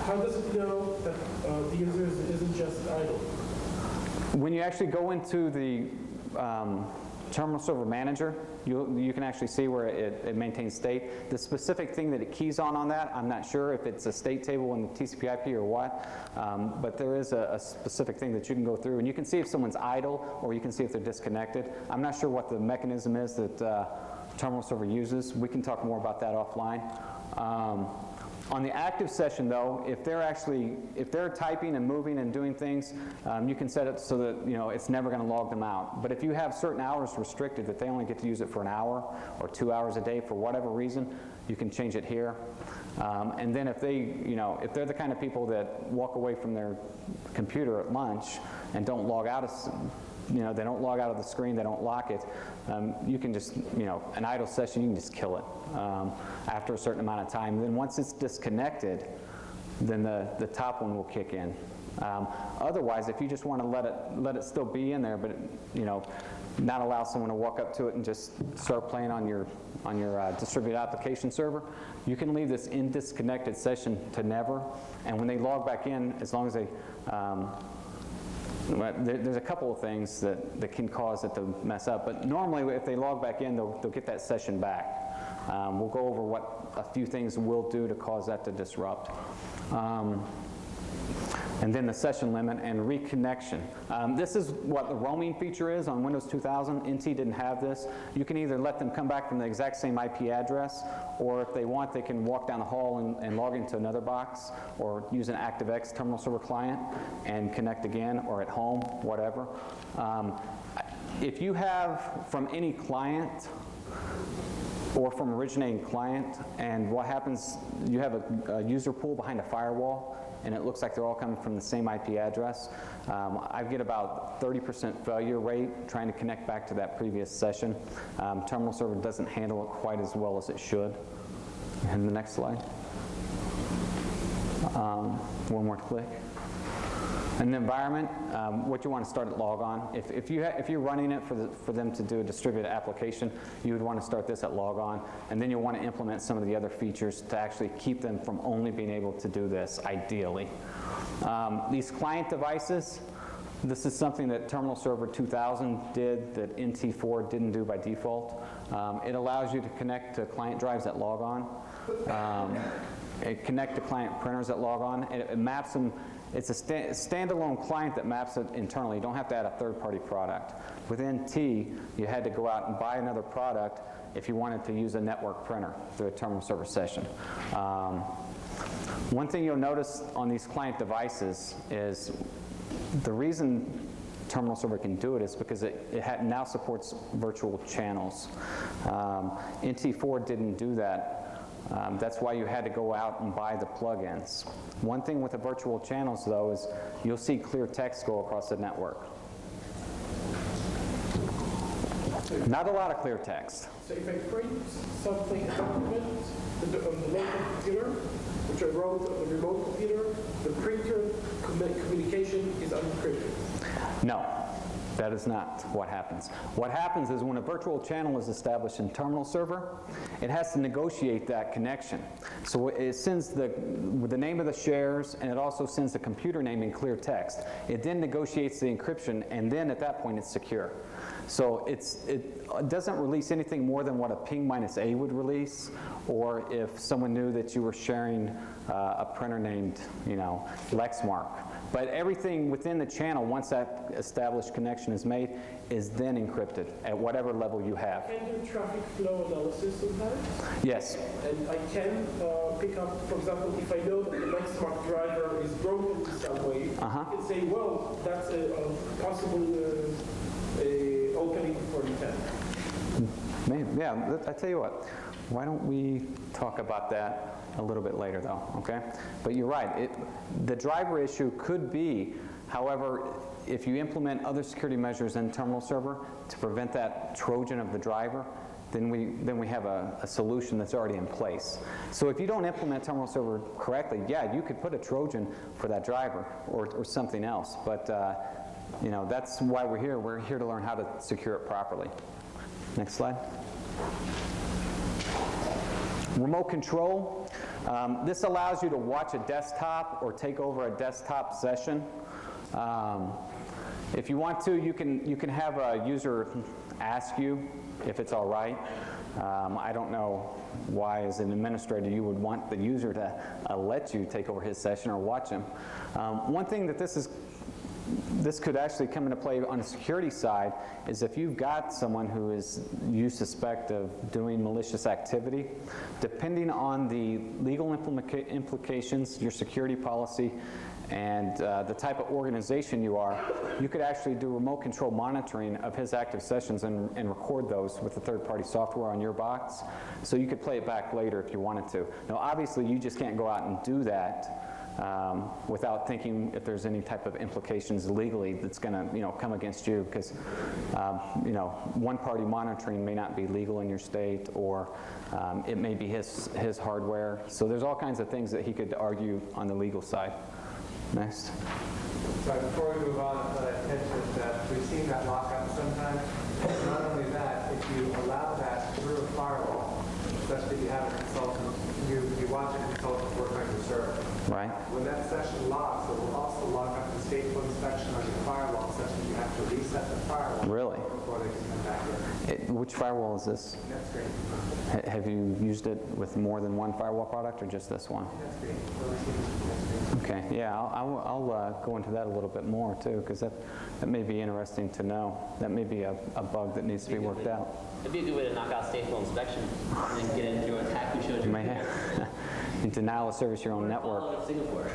How does it know that the user isn't just idle? When you actually go into the Terminal Server Manager, you can actually see where it maintains state. The specific thing that it keys on that, I'm not sure if it's a state table in the TCP/IP or what, but there is a specific thing that you can go through, and you can see if someone's idle, or you can see if they're disconnected. I'm not sure what the mechanism is that Terminal Server uses. We can talk more about that offline. On the active session, though, if they're typing and moving and doing things, you can set it so that it's never going to log them out. But if you have certain hours restricted, that they only get to use it for an hour or 2 hours a day for whatever reason, you can change it here. And then if if they're the kind of people that walk away from their computer at lunch and don't log out they don't log out of the screen, they don't lock it, you can just, an idle session, you can just kill it after a certain amount of time. Then once it's disconnected, then the top one will kick in. Otherwise, if you just want to let it still be in there, but not allow someone to walk up to it and just start playing on your distributed application server, you can leave this in disconnected session to never, and when they log back in, as long as they there's a couple of things that can cause it to mess up, but normally if they log back in, they'll get that session back. We'll go over what a few things will do to cause that to disrupt. And then the session limit and reconnection. This is what the roaming feature is on Windows 2000. NT didn't have this. You can either let them come back from the exact same IP address, or if they want, they can walk down the hall and log into another box, or use an ActiveX terminal server client and connect again, or at home, whatever. If you have from any client or from originating client, and what happens, you have a user pool behind a firewall, and it looks like they're all coming from the same IP address. I get about 30% failure rate trying to connect back to that previous session. Terminal Server doesn't handle it quite as well as it should. And the next slide. One more click. And the environment, what you want to start at logon. If you're running it for them to do a distributed application, you would want to start this at logon, and then you'll want to implement some of the other features to actually keep them from only being able to do this, ideally. These client devices, this is something that Terminal Server 2000 did that NT4 didn't do by default. It allows you to connect to client drives at logon, connect to client printers at logon, and it maps them. It's a standalone client that maps it internally. You don't have to add a third-party product. With NT, you had to go out and buy another product if you wanted to use a network printer through a terminal server session. One thing you'll notice on these client devices is the reason Terminal Server can do it is because it now supports virtual channels. NT4 didn't do that. That's why you had to go out and buy the plugins. One thing with the virtual channels, though, is you'll see clear text go across the network. Not a lot of clear text. So if I print something, a document on the local computer, which I wrote on the remote computer, the printer communication is unencrypted. No. That is not what happens. What happens is when a virtual channel is established in Terminal Server, it has to negotiate that connection. So it sends the name of the shares, and it also sends the computer name in clear text. It then negotiates the encryption, and then at that point it's secure. So it doesn't release anything more than what a ping-A would release, or if someone knew that you were sharing a printer named, Lexmark. But everything within the channel, once that established connection is made, is then encrypted at whatever level you have. I can do traffic flow analysis sometimes. Yes. And I can pick up, for example, if I know that the Lexmark driver is broken in some way, I can say, well, that's a possible opening for intent. Maybe, yeah, I tell you what, why don't we talk about that a little bit later, though, okay? But you're right, the driver issue could be, however, if you implement other security measures in Terminal Server to prevent that Trojan of the driver, then we have a solution that's already in place. So if you don't implement Terminal Server correctly, yeah, you could put a Trojan for that driver or something else, but that's why we're here. We're here to learn how to secure it properly. Next slide. Remote control. This allows you to watch a desktop or take over a desktop session. If you want to, you can have a user ask you if it's all right. I don't know why, as an administrator, you would want the user to let you take over his session or watch him. One thing that this could actually come into play on the security side is if you've got someone who is you suspect of doing malicious activity, depending on the legal implications, your security policy, and the type of organization you are, you could actually do remote control monitoring of his active sessions and record those with the third-party software on your box. So you could play it back later if you wanted to. Now, obviously, you just can't go out and do that without thinking if there's any type of implications legally that's going to, come against you, because, one-party monitoring may not be legal in your state, or it may be his hardware. So there's all kinds of things that he could argue on the legal side. Next. Sorry, before we move on, what I mentioned is that we've seen that lockup sometimes. Not only that, if you allow that through a firewall, especially if you have a consultant, you watch a consultant work on your server. Right. When that session locks, it will also lock up the stateful inspection on your firewall, such that you have to reset the firewall. Really? Before they can come back in. Which firewall is this? That's great. Have you used it with more than one firewall product, or just this one? That's great. That's great. Okay, yeah, I'll go into that a little bit more too, because that may be interesting to know. That may be a bug that needs to be worked out. It'd be a good way to knock out stateful inspection and then get into an attack we showed You may have in denial of service your own network. Follow Singapore.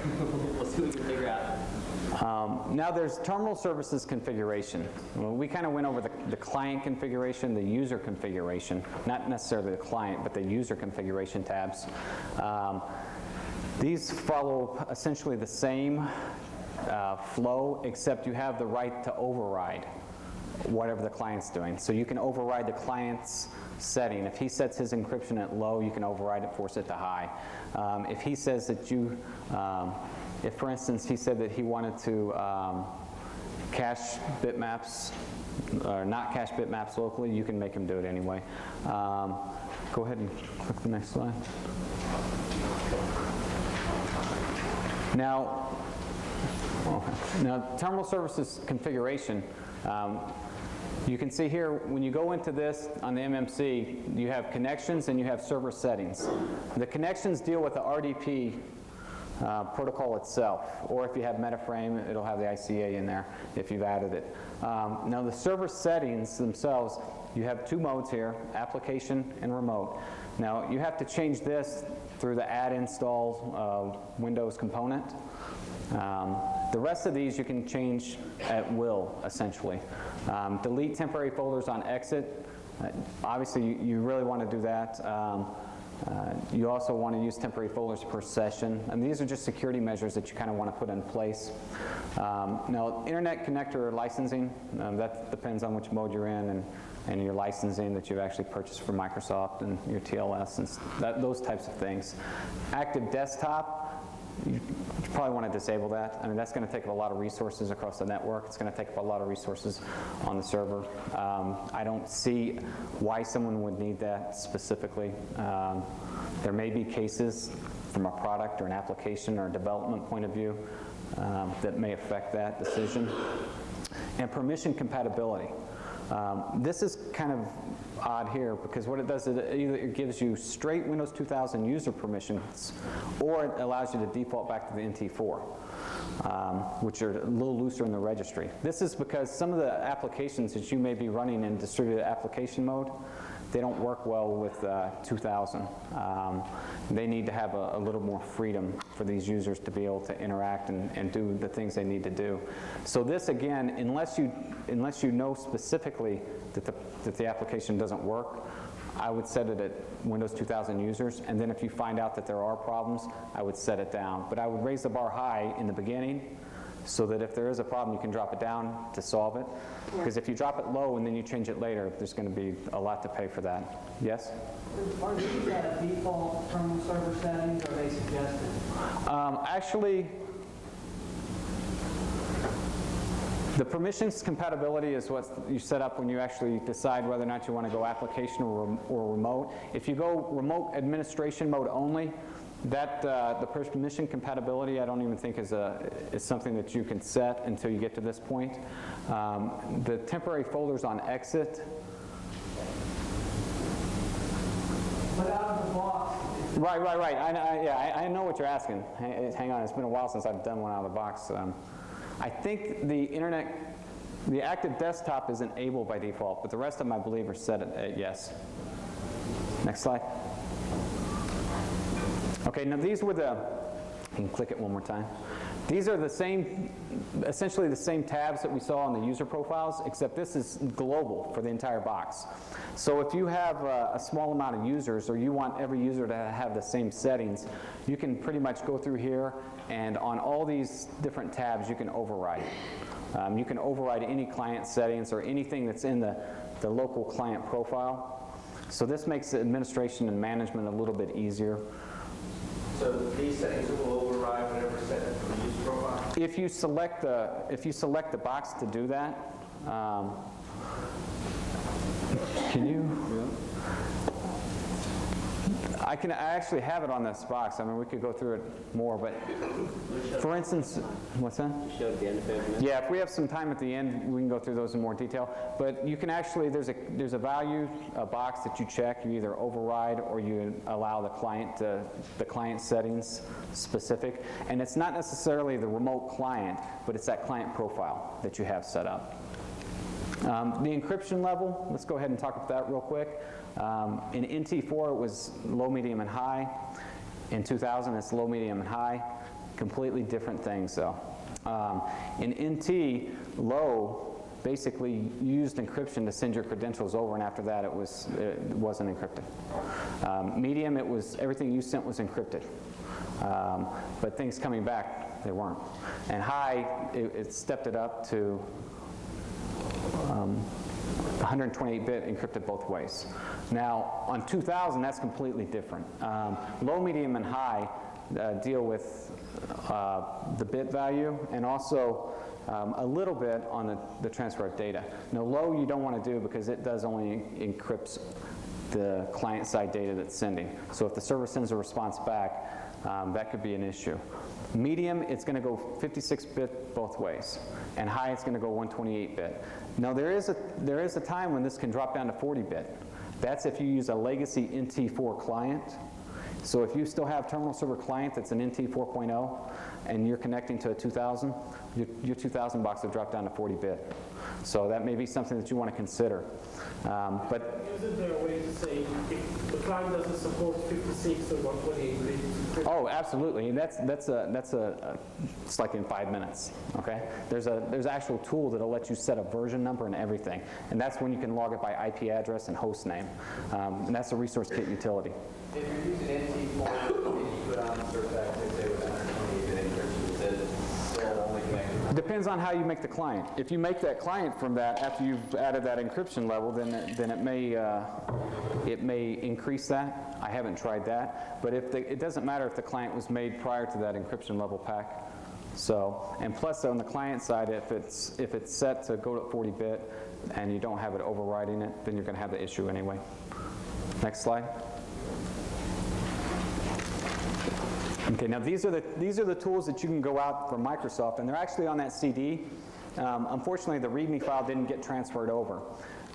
We'll see what we can figure out. Now there's terminal services configuration. Well, we kind of went over the client configuration, the user configuration, not necessarily the client, but the user configuration tabs. These follow essentially the same flow, except you have the right to override whatever the client's doing. So you can override the client's setting. If he sets his encryption at low, you can override it, force it to high. If he says that if for instance he said that he wanted to cache bitmaps, or not cache bitmaps locally, you can make him do it anyway. Go ahead and click the next slide. Now, terminal services configuration, you can see here when you go into this on the MMC, you have connections and you have server settings. The connections deal with the RDP protocol itself, or if you have MetaFrame, it'll have the ICA in there if you've added it. Now the server settings themselves, you have two modes here, application and remote. Now you have to change this through the add install Windows component. The rest of these you can change at will, essentially. Delete temporary folders on exit. Obviously, you really want to do that. You also want to use temporary folders per session. And these are just security measures that you kind of want to put in place. Now, internet connector licensing, that depends on which mode you're in and your licensing that you've actually purchased from Microsoft and your TLS and those types of things. Active desktop, you probably want to disable that. I mean, that's going to take up a lot of resources across the network. It's going to take up a lot of resources on the server. I don't see why someone would need that specifically. There may be cases from a product or an application or a development point of view that may affect that decision. And permission compatibility. This is kind of odd here because what it does is it gives you straight Windows 2000 user permissions, or it allows you to default back to the NT4, which are a little looser in the registry. This is because some of the applications that you may be running in distributed application mode, they don't work well with 2000. They need to have a little more freedom for these users to be able to interact and do the things they need to do. So this, again, unless you know specifically that the application doesn't work, I would set it at Windows 2000 users, and then if you find out that there are problems, I would set it down. But I would raise the bar high in the beginning, so that if there is a problem, you can drop it down to solve it. Because if you drop it low and then you change it later, there's going to be a lot to pay for that. Yes? Are these at default terminal server settings, or are they suggested? Actually, the permissions compatibility is what you set up when you actually decide whether or not you want to go application or remote. If you go remote administration mode only, that the permission compatibility I don't even think is something that you can set until you get to this point. The temporary folders on exit, Right. I know what you're asking. Hang on, it's been a while since I've done one out of the box. I think the active desktop is enabled by default, but the rest of them, I believe, are set at yes. Next slide. Okay, now these were you can click it one more time. These are the same, essentially the same tabs that we saw on the user profiles, except this is global for the entire box. So if you have a small amount of users, or you want every user to have the same settings, you can pretty much go through here, and on all these different tabs, you can override. You can override any client settings or anything that's in the local client profile. So this makes the administration and management a little bit easier. So these settings will override whatever set for the user profile? If you select the box to do that, can you? I actually have it on this box. I mean, we could go through it more, but for instance, what's that? Show at the end of 5 minutes. Yeah, if we have some time at the end, we can go through those in more detail. But you can actually, there's a value, a box that you check. You either override or you allow the client settings specific. And it's not necessarily the remote client, but it's that client profile that you have set up. The encryption level, let's go ahead and talk about that real quick. In NT4, it was low, medium, and high. In 2000, it's low, medium, and high. Completely different things, though. In NT, low basically used encryption to send your credentials over, and after that, it wasn't encrypted. Medium, it was everything you sent was encrypted, but things coming back, they weren't. And high, it stepped it up to 128-bit encrypted both ways. Now, on 2000, that's completely different. Low, medium, and high deal with the bit value and also a little bit on the transfer of data. Now, low you don't want to do because it does only encrypts the client-side data that's sending. So if the server sends a response back, that could be an issue. Medium, it's going to go 56-bit both ways, and high, it's going to go 128-bit. Now there is a time when this can drop down to 40-bit. That's if you use a legacy NT4 client. So if you still have terminal server client that's an NT 4.0 and you're connecting to a 2000, your 2000 box will drop down to 40-bit. So that may be something that you want to consider. But isn't there a way to say if the client doesn't support 56 or 128? oh, absolutely. It's like in 5 minutes. Okay. There's an actual tool that'll let you set a version number and everything, and that's when you can log it by IP address and host name, and that's a resource kit utility. If you're using NT4 and you put on Surfax, they say with 128-bit encryption, it says still only connected. Depends on how you make the client. If you make that client from that after you've added that encryption level, then it may increase that. I haven't tried that, but it doesn't matter if the client was made prior to that encryption level pack. So, and plus on the client side, if it's set to go to 40-bit and you don't have it overriding it, then you're going to have the issue anyway. Next slide. Okay, now these are the tools that you can go out from Microsoft, and they're actually on that CD. Unfortunately, the README file didn't get transferred over,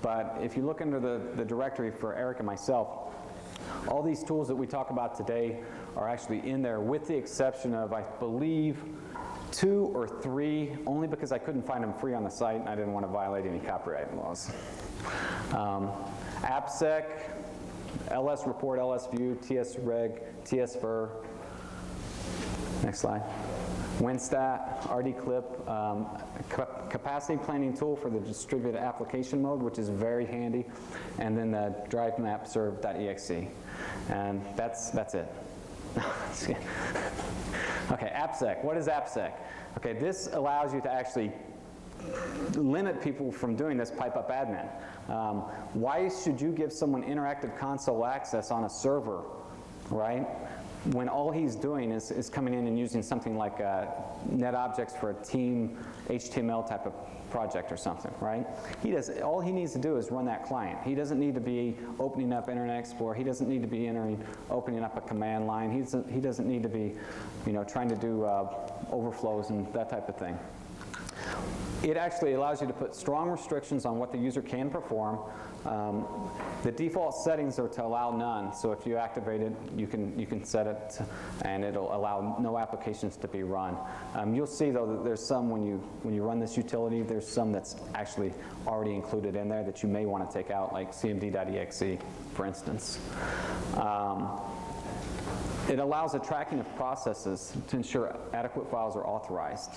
but if you look under the directory for Erik and myself, all these tools that we talk about today are actually in there, with the exception of, I believe, 2 or 3, only because I couldn't find them free on the site and I didn't want to violate any copyright laws. AppSec, LS Report, LS View, TS Reg, TS Ver. Next slide. WinStat, RDClip, capacity planning tool for the distributed application mode, which is very handy, and then the drive map serve.exe. And that's it. Okay, AppSec. What is AppSec? Okay, this allows you to actually limit people from doing this pipe-up admin. Why should you give someone interactive console access on a server, right, when all he's doing is coming in and using something like NetObjects for a team HTML type of project or something, right? All he needs to do is run that client. He doesn't need to be opening up Internet Explorer. He doesn't need to be opening up a command line. He doesn't need to be, trying to do overflows and that type of thing. It actually allows you to put strong restrictions on what the user can perform. The default settings are to allow none, so if you activate it, you can set it and it'll allow no applications to be run. You'll see though that there's some when you run this utility, there's some that's actually already included in there that you may want to take out, like cmd.exe, for instance. It allows the tracking of processes to ensure adequate files are authorized.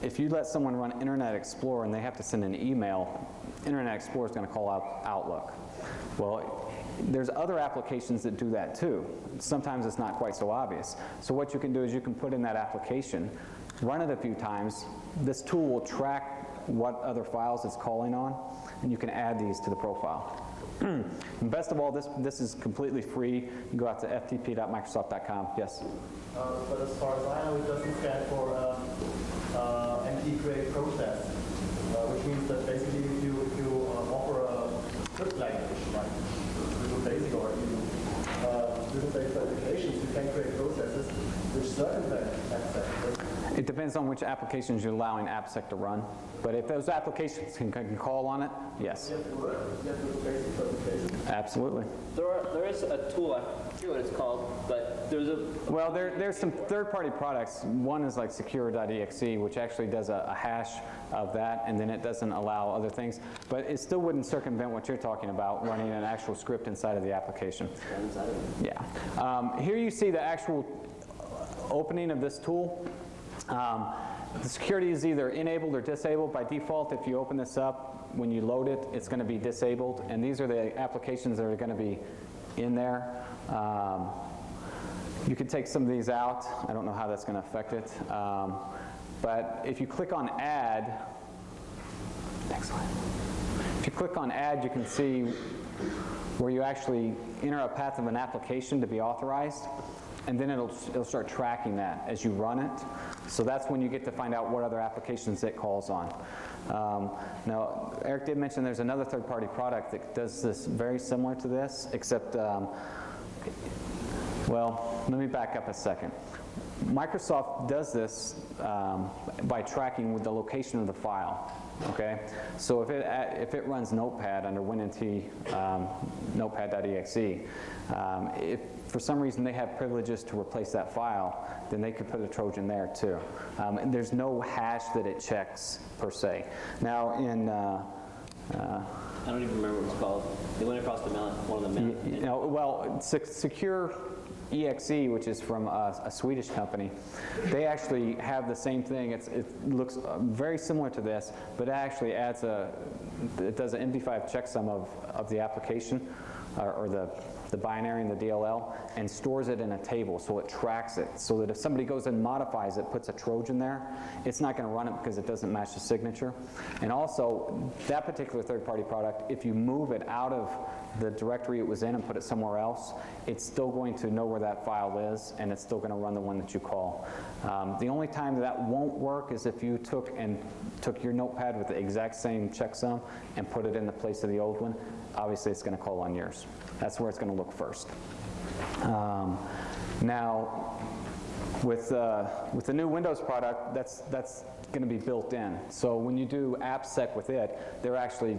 If you let someone run Internet Explorer and they have to send an email, Internet Explorer is going to call out Outlook. Well, there's other applications that do that too. Sometimes it's not quite so obvious. So what you can do is you can put in that application, run it a few times. This tool will track what other files it's calling on, and you can add these to the profile. And best of all, this is completely free. You can go out to ftp.microsoft.com. Yes? But as far as I know, it doesn't stand for empty create process, which means that basically if you offer a script language, like Visual Basic or Visual-based applications, you can create processes which circumvent AppSec. It depends on which applications you're allowing AppSec to run. But if those applications can call on it, yes. You have to work, you have to do basic applications. Absolutely. There is a tool, I forget what it's called, but there's a... Well, there's some third-party products. One is like secure.exe, which actually does a hash of that, and then it doesn't allow other things. But it still wouldn't circumvent what you're talking about, running an actual script inside of the application. Yeah. Here you see the actual opening of this tool. The security is either enabled or disabled. By default, if you open this up, when you load it, it's going to be disabled. And these are the applications that are going to be in there. You can take some of these out. I don't know how that's going to affect it. But if you click on Add, next slide. If you click on Add, you can see where you actually enter a path of an application to be authorized. And then it'll start tracking that as you run it. So that's when you get to find out what other applications it calls on. Now, Erik did mention there's another third-party product that does this very similar to this, except, well, let me back up a second. Microsoft does this by tracking with the location of the file. Okay, so if it runs Notepad under WinNT Notepad.exe, if for some reason they have privileges to replace that file, then they could put a Trojan there too. And there's no hash that it checks per se. Now in I don't even remember what it's called. They went across the mountain, one of the mountains. well, Secure EXE, which is from a Swedish company, they actually have the same thing. It looks very similar to this, but it actually adds it does an MD5 checksum of the application, or the binary and the DLL, and stores it in a table, so it tracks it, so that if somebody goes and modifies it, puts a Trojan there, it's not going to run it because it doesn't match the signature. And also, that particular third-party product, if you move it out of the directory it was in and put it somewhere else, it's still going to know where that file is, and it's still going to run the one that you call. The only time that won't work is if you took your Notepad with the exact same checksum and put it in the place of the old one. Obviously, it's going to call on yours. That's where it's going to look first. Now, with the new Windows product, that's going to be built in. So when you do AppSec with it, they're actually,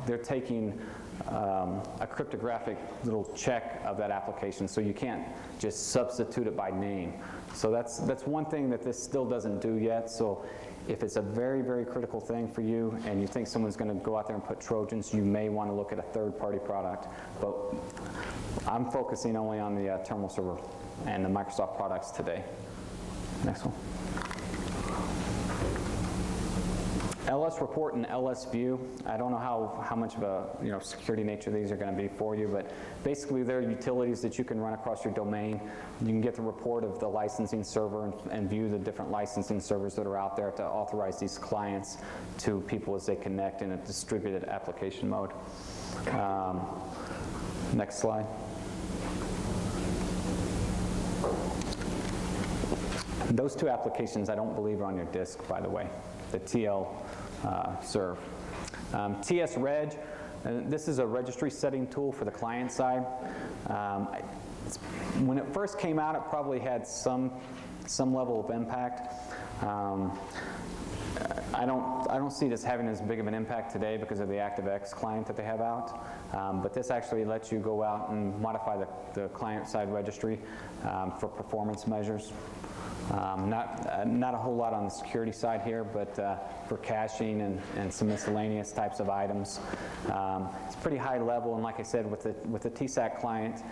they're taking a cryptographic little check of that application, so you can't just substitute it by name. So that's one thing that this still doesn't do yet. So if it's a very, very critical thing for you and you think someone's going to go out there and put Trojans, you may want to look at a third-party product. But I'm focusing only on the terminal server and the Microsoft products today. Next one. LS report and LS view. I don't know how much of a security nature these are going to be for you, but basically they're utilities that you can run across your domain. You can get the report of the licensing server and view the different licensing servers that are out there to authorize these clients to people as they connect in a distributed application mode. Next slide. Those two applications I don't believe are on your disk, by the way, the TL serve. TS Reg, this is a registry setting tool for the client side. When it first came out, it probably had some level of impact. I don't see this having as big of an impact today because of the ActiveX client that they have out. But this actually lets you go out and modify the client-side registry for performance measures. Not a whole lot on the security side here, but for caching and some miscellaneous types of items. It's pretty high level, and like I said, with the TSAC client,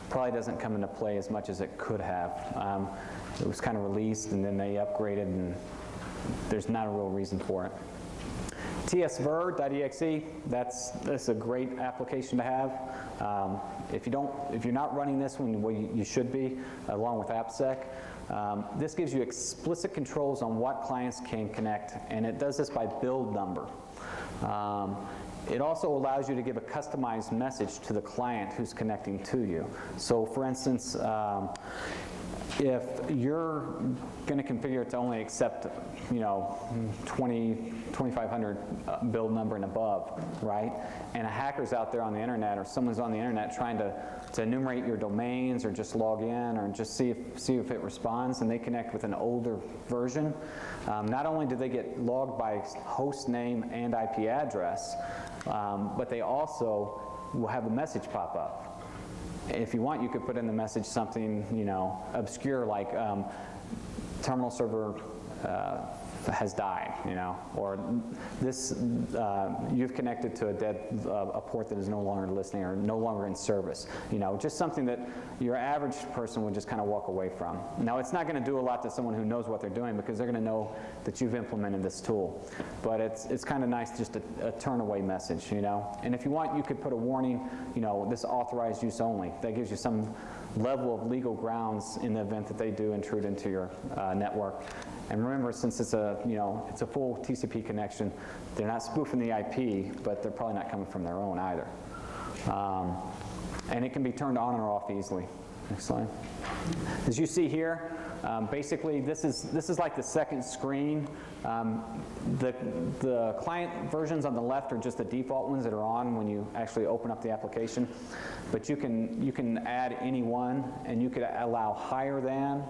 probably doesn't come into play as much as it could have. It was kind of released, and then they upgraded, and there's not a real reason for it. tsver.exe, that's a great application to have. If you're not running this one, well, you should be, along with AppSec. This gives you explicit controls on what clients can connect, and it does this by build number. It also allows you to give a customized message to the client who's connecting to you. So for instance, if you're going to configure it to only accept, 2,500 build number and above, right? And a hacker's out there on the internet, or someone's on the internet trying to enumerate your domains, or just log in, or just see if it responds, and they connect with an older version. Not only do they get logged by host name and IP address, but they also will have a message pop up. If you want, you could put in the message something, obscure, like terminal server has died, or this, you've connected to a port that is no longer listening or no longer in service. Just something that your average person would just kind of walk away from. Now, it's not going to do a lot to someone who knows what they're doing, because they're going to know that you've implemented this tool. But it's kind of nice, just a turn away message, And if you want, you could put a warning, this authorized use only. That gives you some level of legal grounds in the event that they do intrude into your network. And remember, since it's a full TCP connection, they're not spoofing the IP, but they're probably not coming from their own either. And it can be turned on or off easily. Next slide. As you see here, basically this is like the second screen. The client versions on the left are just the default ones that are on when you actually open up the application. But you can add any one, and you could allow higher than.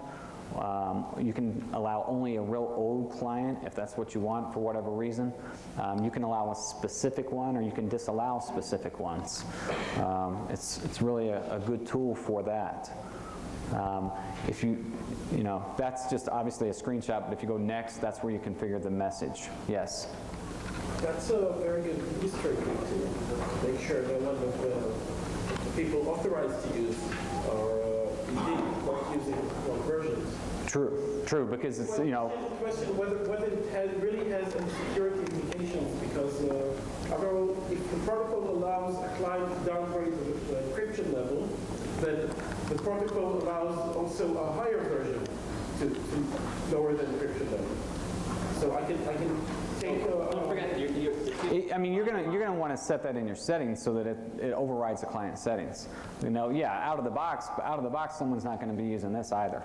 You can allow only a real old client if that's what you want for whatever reason. You can allow a specific one, or you can disallow specific ones. It's really a good tool for that. If that's just obviously a screenshot, but if you go next, that's where you configure the message. Yes? That's a very good history to make sure that one of the people authorized to use are indeed not using one version. True, because it's, The question whether it really has any security implications, because if the protocol allows a client to downgrade the encryption level, then the protocol allows also a higher version to lower the encryption level. So I can take. Don't forget that you're gonna want to set that in your settings so that it overrides the client settings. Out of the box, someone's not going to be using this either.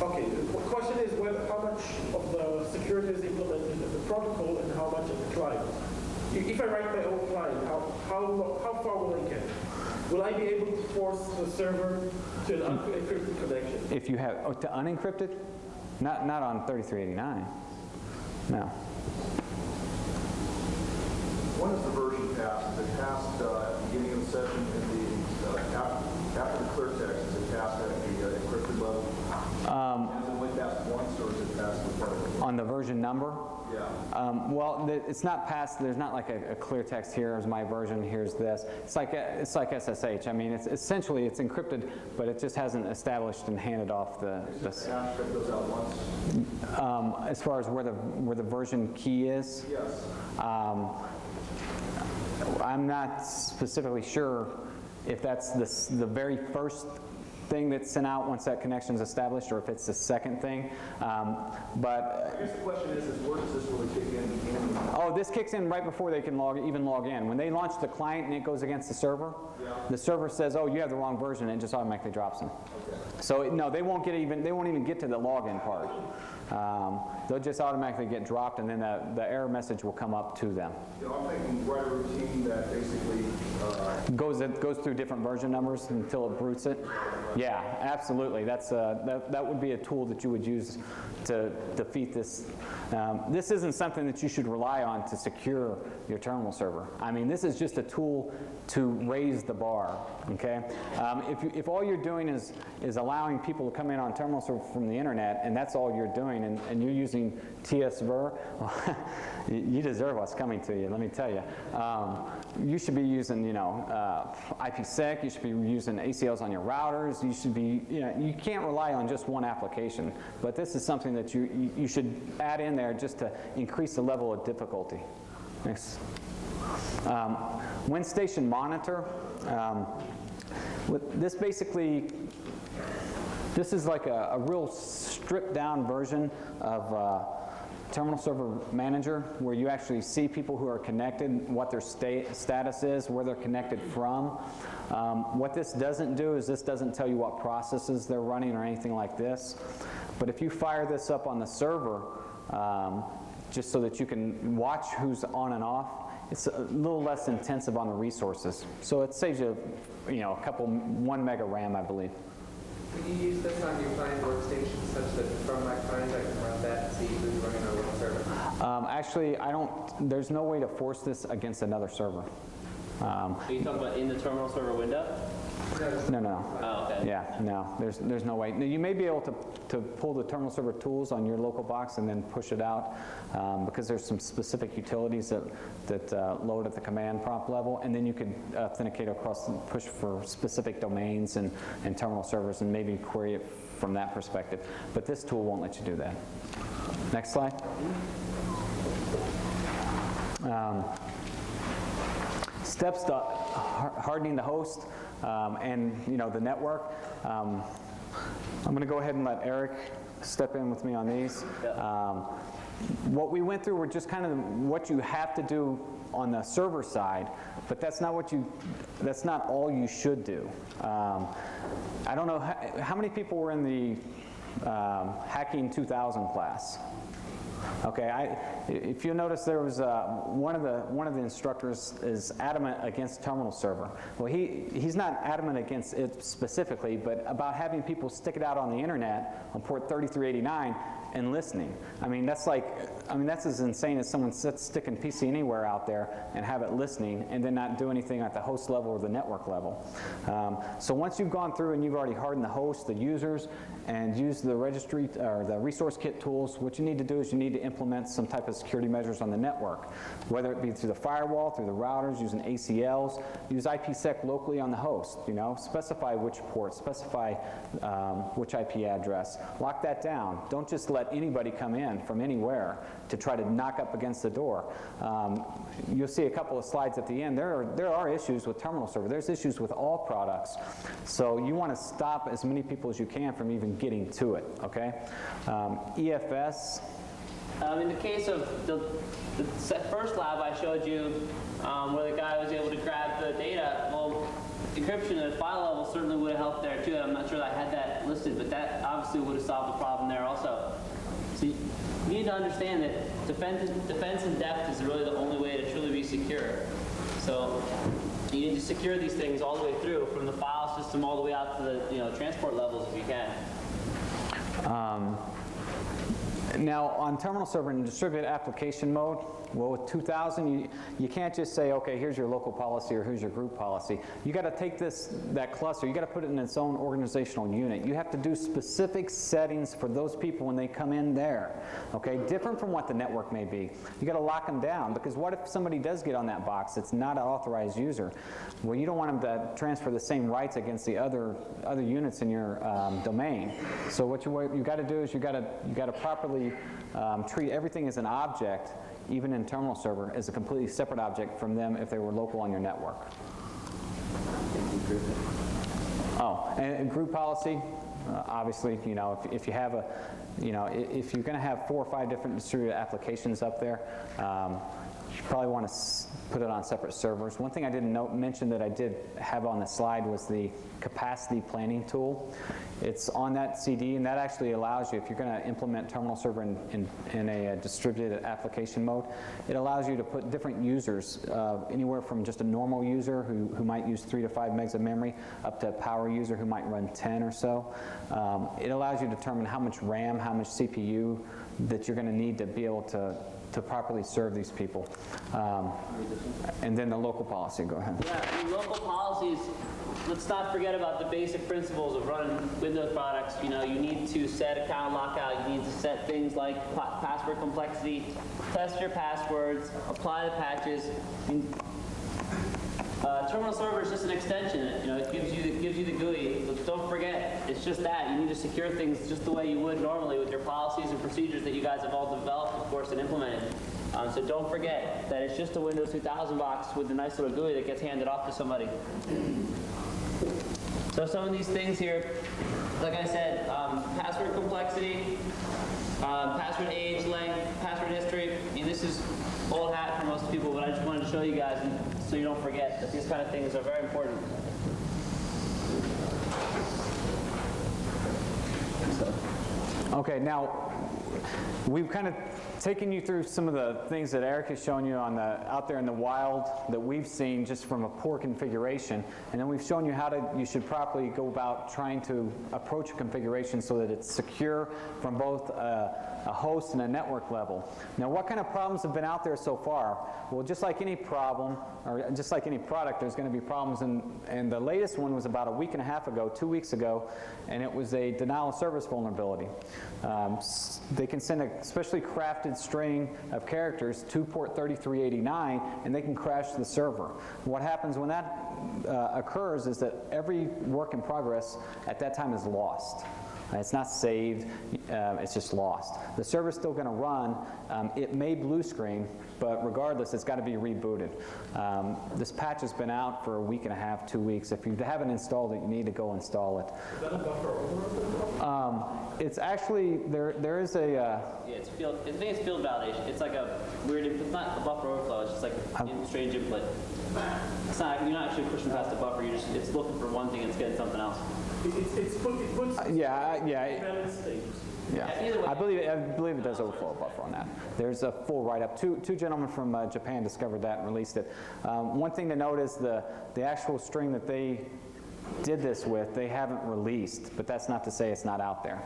Okay, the question is how much of the security is implemented in the protocol and how much of the client. If I write my own client, how far will I get? Will I be able to force the server to an unencrypted connection? If you have to unencrypted, not on 3389. No. When is the version passed? Is it passed at the beginning of the session, after the clear text? Is it passed at the encrypted level? Has it went past once, or is it passed with part? On the version number? Yeah. Well, it's not passed. There's not like a clear text. Here's my version. Here's this. It's like SSH. I mean, it's essentially encrypted, but it just hasn't established and handed off the. Is it hash that goes out once? As far as where the version key is. Yes. I'm not specifically sure if that's the very first thing that's sent out once that connection is established, or if it's the second thing. But I guess the question is where does this really kick in? this kicks in right before they can log in. When they launch the client and it goes against the server, the server says, "Oh, you have the wrong version," and it just automatically drops them. Okay. So no, they won't even get to the login part. they'll just automatically get dropped, and then the error message will come up to them. You know, I'm thinking write a routine that basically Goes through different version numbers until it brutes it. Yeah, absolutely. That would be a tool that you would use to defeat this. This isn't something that you should rely on to secure your terminal server. I mean, this is just a tool to raise the bar, okay? If all you're doing is allowing people to come in on terminal server from the internet, and that's all you're doing, and you're using TSVer, well, you deserve what's coming to you, let me tell you. You should be using, IPsec, you should be using ACLs on your routers, you should be, you can't rely on just one application, but this is something that you should add in there just to increase the level of difficulty. Next. Wind station monitor. This is like a real stripped down version of Terminal Server Manager, where you actually see people who are connected, what their status is, where they're connected from. What this doesn't do is this doesn't tell you what processes they're running or anything like this. But if you fire this up on the server, just so that you can watch who's on and off, it's a little less intensive on the resources. So it saves you, a couple, 1 mega RAM, I believe. Would you use this on your client workstation such that from my client I can run that and see who's running on what server? Actually, there's no way to force this against another server. Are you talking about in the terminal server window? No. Oh, okay. Yeah, no, there's no way. Now, you may be able to pull the terminal server tools on your local box and then push it out, because there's some specific utilities that load at the command prompt level, and then you could authenticate across and push for specific domains and terminal servers and maybe query it from that perspective. But this tool won't let you do that. Next slide. Steps to hardening the host and the network. I'm going to go ahead and let Erik step in with me on these. What we went through were just kind of what you have to do on the server side, but that's not all you should do. I don't know how many people were in the Hacking 2000 class. Okay, if you notice, there was one of the instructors is adamant against terminal server. Well, he's not adamant against it specifically, but about having people stick it out on the internet on port 3389 and listening. I mean, that's as insane as someone sticking PC Anywhere out there and have it listening and then not do anything at the host level or the network level. So once you've gone through and you've already hardened the host, the users, and used the registry or the resource kit tools, what you need to do is you need to implement some type of security measures on the network, whether it be through the firewall, through the routers, using ACLs, use IPsec locally on the host, specify which port, specify which IP address, lock that down. Don't just let anybody come in from anywhere to try to knock up against the door. You'll see a couple of slides at the end. There are issues with terminal server. There's issues with all products. So you want to stop as many people as you can from even getting to it, okay? EFS. In the case of the first lab I showed you, where the guy was able to grab the data, well, encryption at a file level certainly would have helped there too. I'm not sure that I had that listed, but that obviously would have solved the problem there also. So you need to understand that defense in depth is really the only way to truly be secure. So you need to secure these things all the way through, from the file system all the way out to the transport levels if you can. Now, on terminal server in distributed application mode, well, with 2000, you can't just say, okay, here's your local policy or here's your group policy. You got to take that cluster, you got to put it in its own organizational unit. You have to do specific settings for those people when they come in there, okay? Different from what the network may be. You got to lock them down, because what if somebody does get on that box that's not an authorized user? Well, you don't want them to transfer the same rights against the other units in your domain. So what you got to do is you got to properly treat everything as an object, even in terminal server, as a completely separate object from them if they were local on your network. Oh, and group policy, obviously, if you have if you're going to have 4 or 5 different distributed applications up there, you probably want to put it on separate servers. One thing I didn't mention that I did have on the slide was the capacity planning tool. It's on that CD, and that actually allows you, if you're going to implement terminal server in a distributed application mode, it allows you to put different users, anywhere from just a normal user who might use 3 to 5 megs of memory up to a power user who might run 10 or so. It allows you to determine how much RAM, how much CPU that you're going to need to be able to properly serve these people. And then the local policy, go ahead. Yeah, in local policies, let's not forget about the basic principles of running Windows products. You know, you need to set account lockout, you need to set things like password complexity, test your passwords, apply the patches. Terminal server is just an extension. You know, it gives you the GUI. But don't forget, it's just that. You need to secure things just the way you would normally with your policies and procedures that you guys have all developed, of course, and implemented. So don't forget that it's just a Windows 2000 box with a nice little GUI that gets handed off to somebody. So some of these things here, like I said, password complexity, password age, length, password history. I mean, this is old hat for most people, but I just wanted to show you guys so you don't forget that these kind of things are very important. Okay, now we've kind of taken you through some of the things that Erik has shown you out there in the wild that we've seen just from a poor configuration, and then we've shown you how you should properly go about trying to approach a configuration so that it's secure from both a host and a network level. Now, what kind of problems have been out there so far? Well, just like any problem, or just like any product, there's going to be problems, and the latest one was about a week and a half ago, 2 weeks ago, and it was a denial of service vulnerability. They can send a specially crafted string of characters to port 3389, and they can crash the server. What happens when that occurs is that every work in progress at that time is lost. It's not saved, it's just lost. The server's still going to run. It may blue screen, but regardless, it's got to be rebooted. This patch has been out for a week and a half, 2 weeks. If you haven't installed it, you need to go install it. Is that a buffer override? It's actually, there is a... Yeah, it's field. I think it's field validation. It's like a weird. It's not a buffer overflow. It's just like a strange input. It's not. You're not actually pushing past the buffer. It's looking for one thing. It's getting something else. It puts yeah. balance states. Yeah, I believe it does overflow a buffer on that. There's a full write-up. Two gentlemen from Japan discovered that and released it. One thing to note is the actual string that they did this with, they haven't released, but that's not to say it's not out there.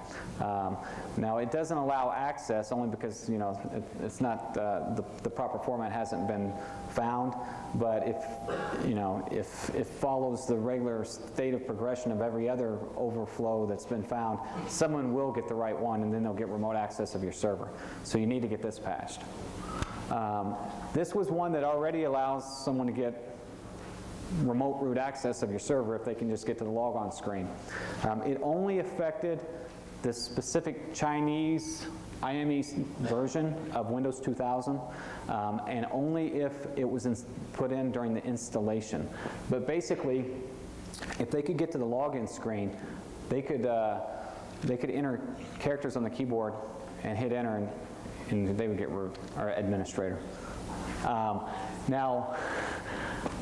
Now, it doesn't allow access only because, you know, it's not, the proper format hasn't been found, but if it follows the regular state of progression of every other overflow that's been found, someone will get the right one, and then they'll get remote access of your server. So you need to get this patched. This was one that already allows someone to get remote root access of your server if they can just get to the logon screen. It only affected the specific Chinese IME version of Windows 2000, and only if it was put in during the installation. But basically, if they could get to the login screen, they could enter characters on the keyboard and hit enter, and they would get root, or administrator. Now,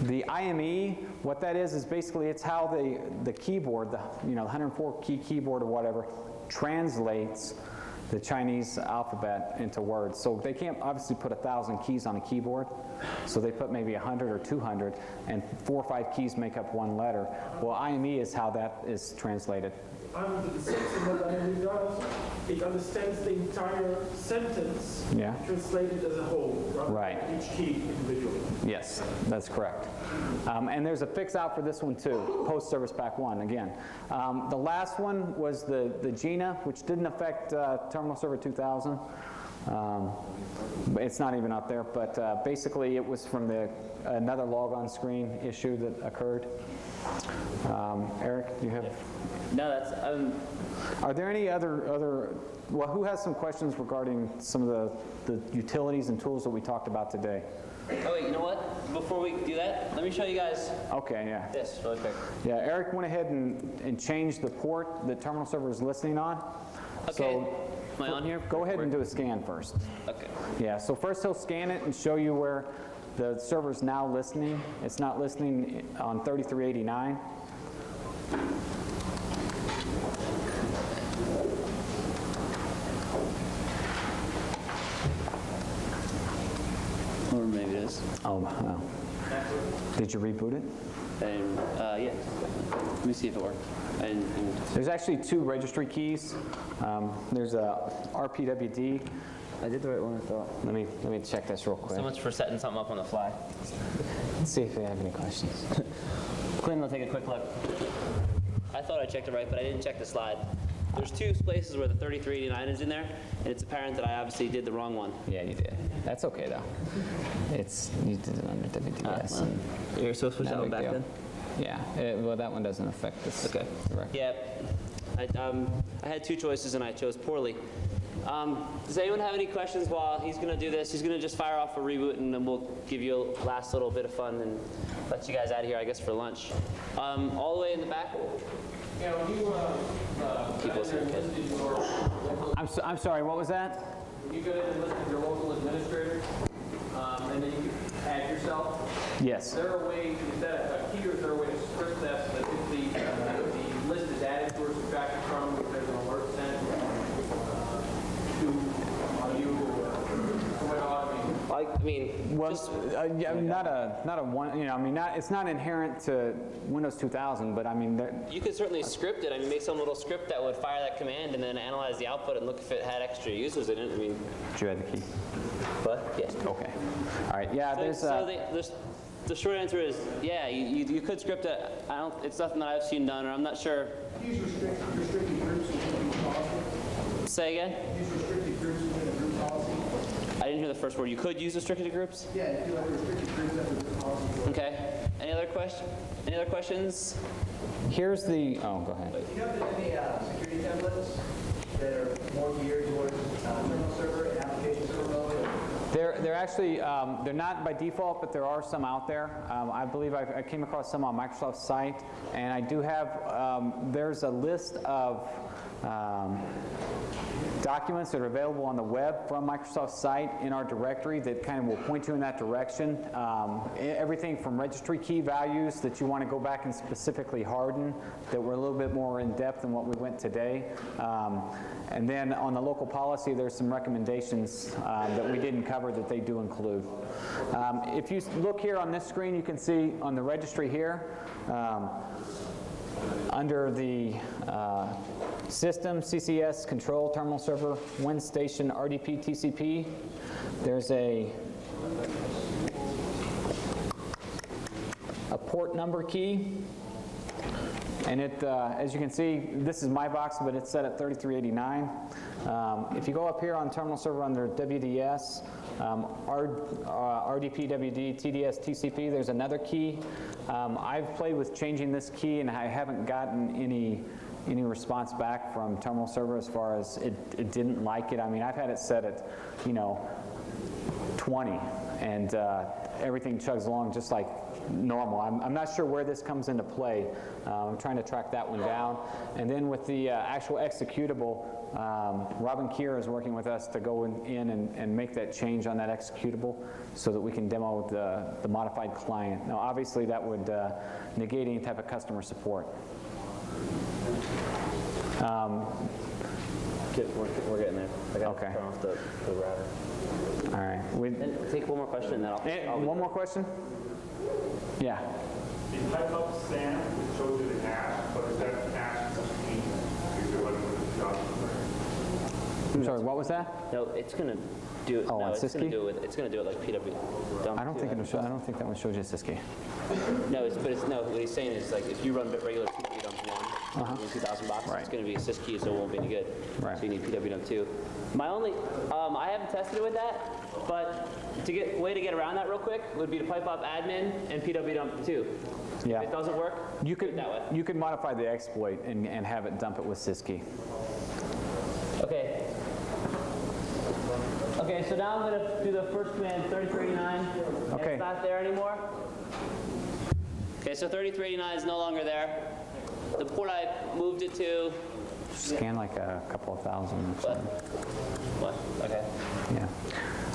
the IME, what that is basically it's how the keyboard, the 104 key keyboard or whatever, translates the Chinese alphabet into words. So they can't obviously put 1,000 keys on a keyboard, so they put maybe 100 or 200, and 4 or 5 keys make up one letter. Well, IME is how that is translated. And the sense of what IME does, it understands the entire sentence, translated as a whole, rather Right. than each key individually. Yes, that's correct. And there's a fix out for this one too, post Service Pack 1 again. The last one was the Gina, which didn't affect Terminal Server 2000. It's not even up there, but basically it was from another logon screen issue that occurred. Erik, do you have? No, that's. Are there any other? Well, who has some questions regarding some of the utilities and tools that we talked about today? Oh wait, you know what? Before we do that, let me show you guys Okay, yeah. this really quick. Yeah, Erik went ahead and changed the port that Terminal Server is listening on. Okay. Am I on here? Go ahead and do a scan first. Okay. Yeah, so first he'll scan it and show you where the server's now listening. It's not listening on 3389. Or maybe it is. Oh, no. Did you reboot it? And, yeah. Let me see if it worked. There's actually 2 registry keys. There's a RPWD. I did the right one, I thought. Let me check this real quick. So much for setting something up on the fly. Let's see if they have any questions. Quinn will take a quick look. I thought I checked it right, but I didn't check the slide. There's 2 places where the 3389 is in there, and it's apparent that I obviously did the wrong one. Yeah, you did. That's okay though. You did it under WDS. Well, you're supposed to push that No one big back deal. then? Yeah, well that one doesn't affect this. Okay. Direct. Yeah. I had 2 choices and I chose poorly. Does anyone have any questions while he's going to do this? He's going to just fire off a reboot and then we'll give you a last little bit of fun and let you guys out of here, I guess, for lunch. All the way in the back. Yeah, when you Keep listening, kid. listed your, I'm sorry, what was that? when you go in and listed your local administrator, and then you add yourself, Yes. is there a way, is that a key or is there a way to script that so that if the list is added to or subtracted from, if there's an alert sent to you or somewhere on me? I mean, Well, just, yeah, not a one, you know, I mean, it's not inherent to Windows 2000, but I mean, you could certainly script it. I mean, make some little script that would fire that command and then analyze the output and look if it had extra users in it. I mean, did you add the key? but yes. Okay. All right, yeah, there's, The short answer is, yeah, you could script it. It's nothing that I've seen done, or I'm not sure. Use restricted groups within the policy. Say again? Use restricted groups within a group policy. I didn't hear the first word. You could use restricted groups? Yeah, if you have restricted groups under the policy. Okay. Any other questions? here's the, oh, go ahead. Do you have any security templates that are more geared towards terminal server and applications promoted? They're actually, they're not by default, but there are some out there. I believe I came across some on Microsoft's site, and I do have, there's a list of documents that are available on the web from Microsoft's site in our directory that kind of will point you in that direction. Everything from registry key values that you want to go back and specifically harden that were a little bit more in depth than what we went today. And then on the local policy, there's some recommendations that we didn't cover that they do include. If you look here on this screen, you can see on the registry here, under the system, CCS, control, terminal server, Win Station, RDP, TCP, there's a port number key. And it, as you can see, this is my box, but it's set at 3389. If you go up here on terminal server under WDS, RDP, WD, TDS, TCP, there's another key. I've played with changing this key, and I haven't gotten any response back from terminal server as far as it didn't like it. I mean, I've had it set at, 20, and everything chugs along just like normal. I'm not sure where this comes into play. I'm trying to track that one down. And then with the actual executable, Robin Keir is working with us to go in and make that change on that executable so that we can demo the modified client. Now, obviously, that would negate any type of customer support. We're getting there. I got Okay. to turn off the router. All right. And take one more question, and then I'll One more question? Yeah. The type of SAN that shows you the hash, but is that hash key? I'm sorry, what was that? No, it's gonna do it. Oh, no, on it's gonna Sysky? do it. It's gonna do it like PW. I don't think that one shows you Sysky. No, no. What he's saying is like if you run regular PW dump 1 in 2,000 boxes, Right. it's gonna be a Sysky, so it won't be any good. Right. So you need PW dump 2. My only, I haven't tested it with that, but way to get around that real quick would be to pipe up admin and PW dump 2. Yeah. If it doesn't work, You do it that way. could modify the exploit and have it dump it with Sysky. Okay. Okay, so now I'm going to do the first command, 3389. Okay. It's not there anymore. Okay, so 3389 is no longer there. The port I moved it to Scan like a couple of thousand or What? something. What? Okay. Yeah.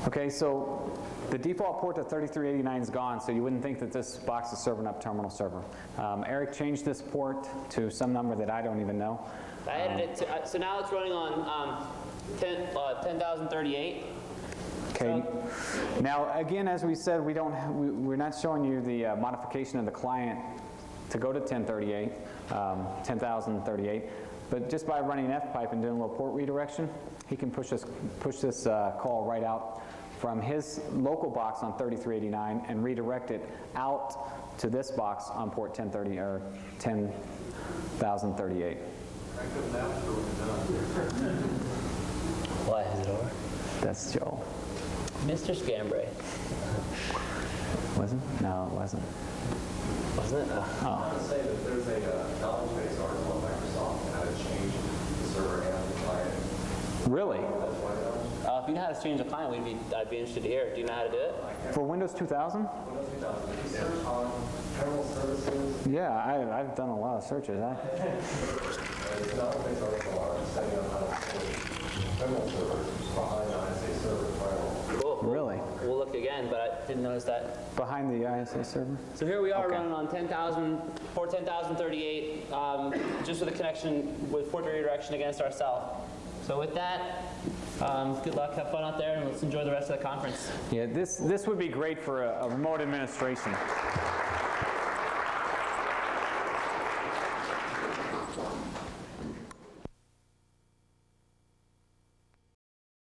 Okay, so the default port to 3389 is gone, so you wouldn't think that this box is serving up terminal server. Erik changed this port to some number that I don't even know. I added it to, so now it's running on 10,038. Okay. Now, again, as we said, we're not showing you the modification of the client to go to 1038, 10,038. But just by running F-pipe and doing a little port redirection, he can push this call right out from his local box on 3389 and redirect it out to this box on port 1030 or 10,038. Why is it over? That's Joel. Mr. Scambray. Was it? No, it wasn't. Wasn't it? I want to say that there's a knowledge-based article on Microsoft on how to change the server and the client. Really? If you know how to change the client, I'd be interested to hear. Do you know how to do it? For Windows 2000? Windows 2000. If you search on terminal services, Yeah, I've done a lot of searches. there's a knowledge-based article on setting up how to switch terminal servers behind the ISA server firewall. Cool. Really? We'll look again, but I didn't notice that. Behind the ISA server? So here we are Okay. running on port 10,038, just with a connection with port redirection against ourselves. So with that, good luck, have fun out there, and let's enjoy the rest of the conference. Yeah, this would be great for a remote administration.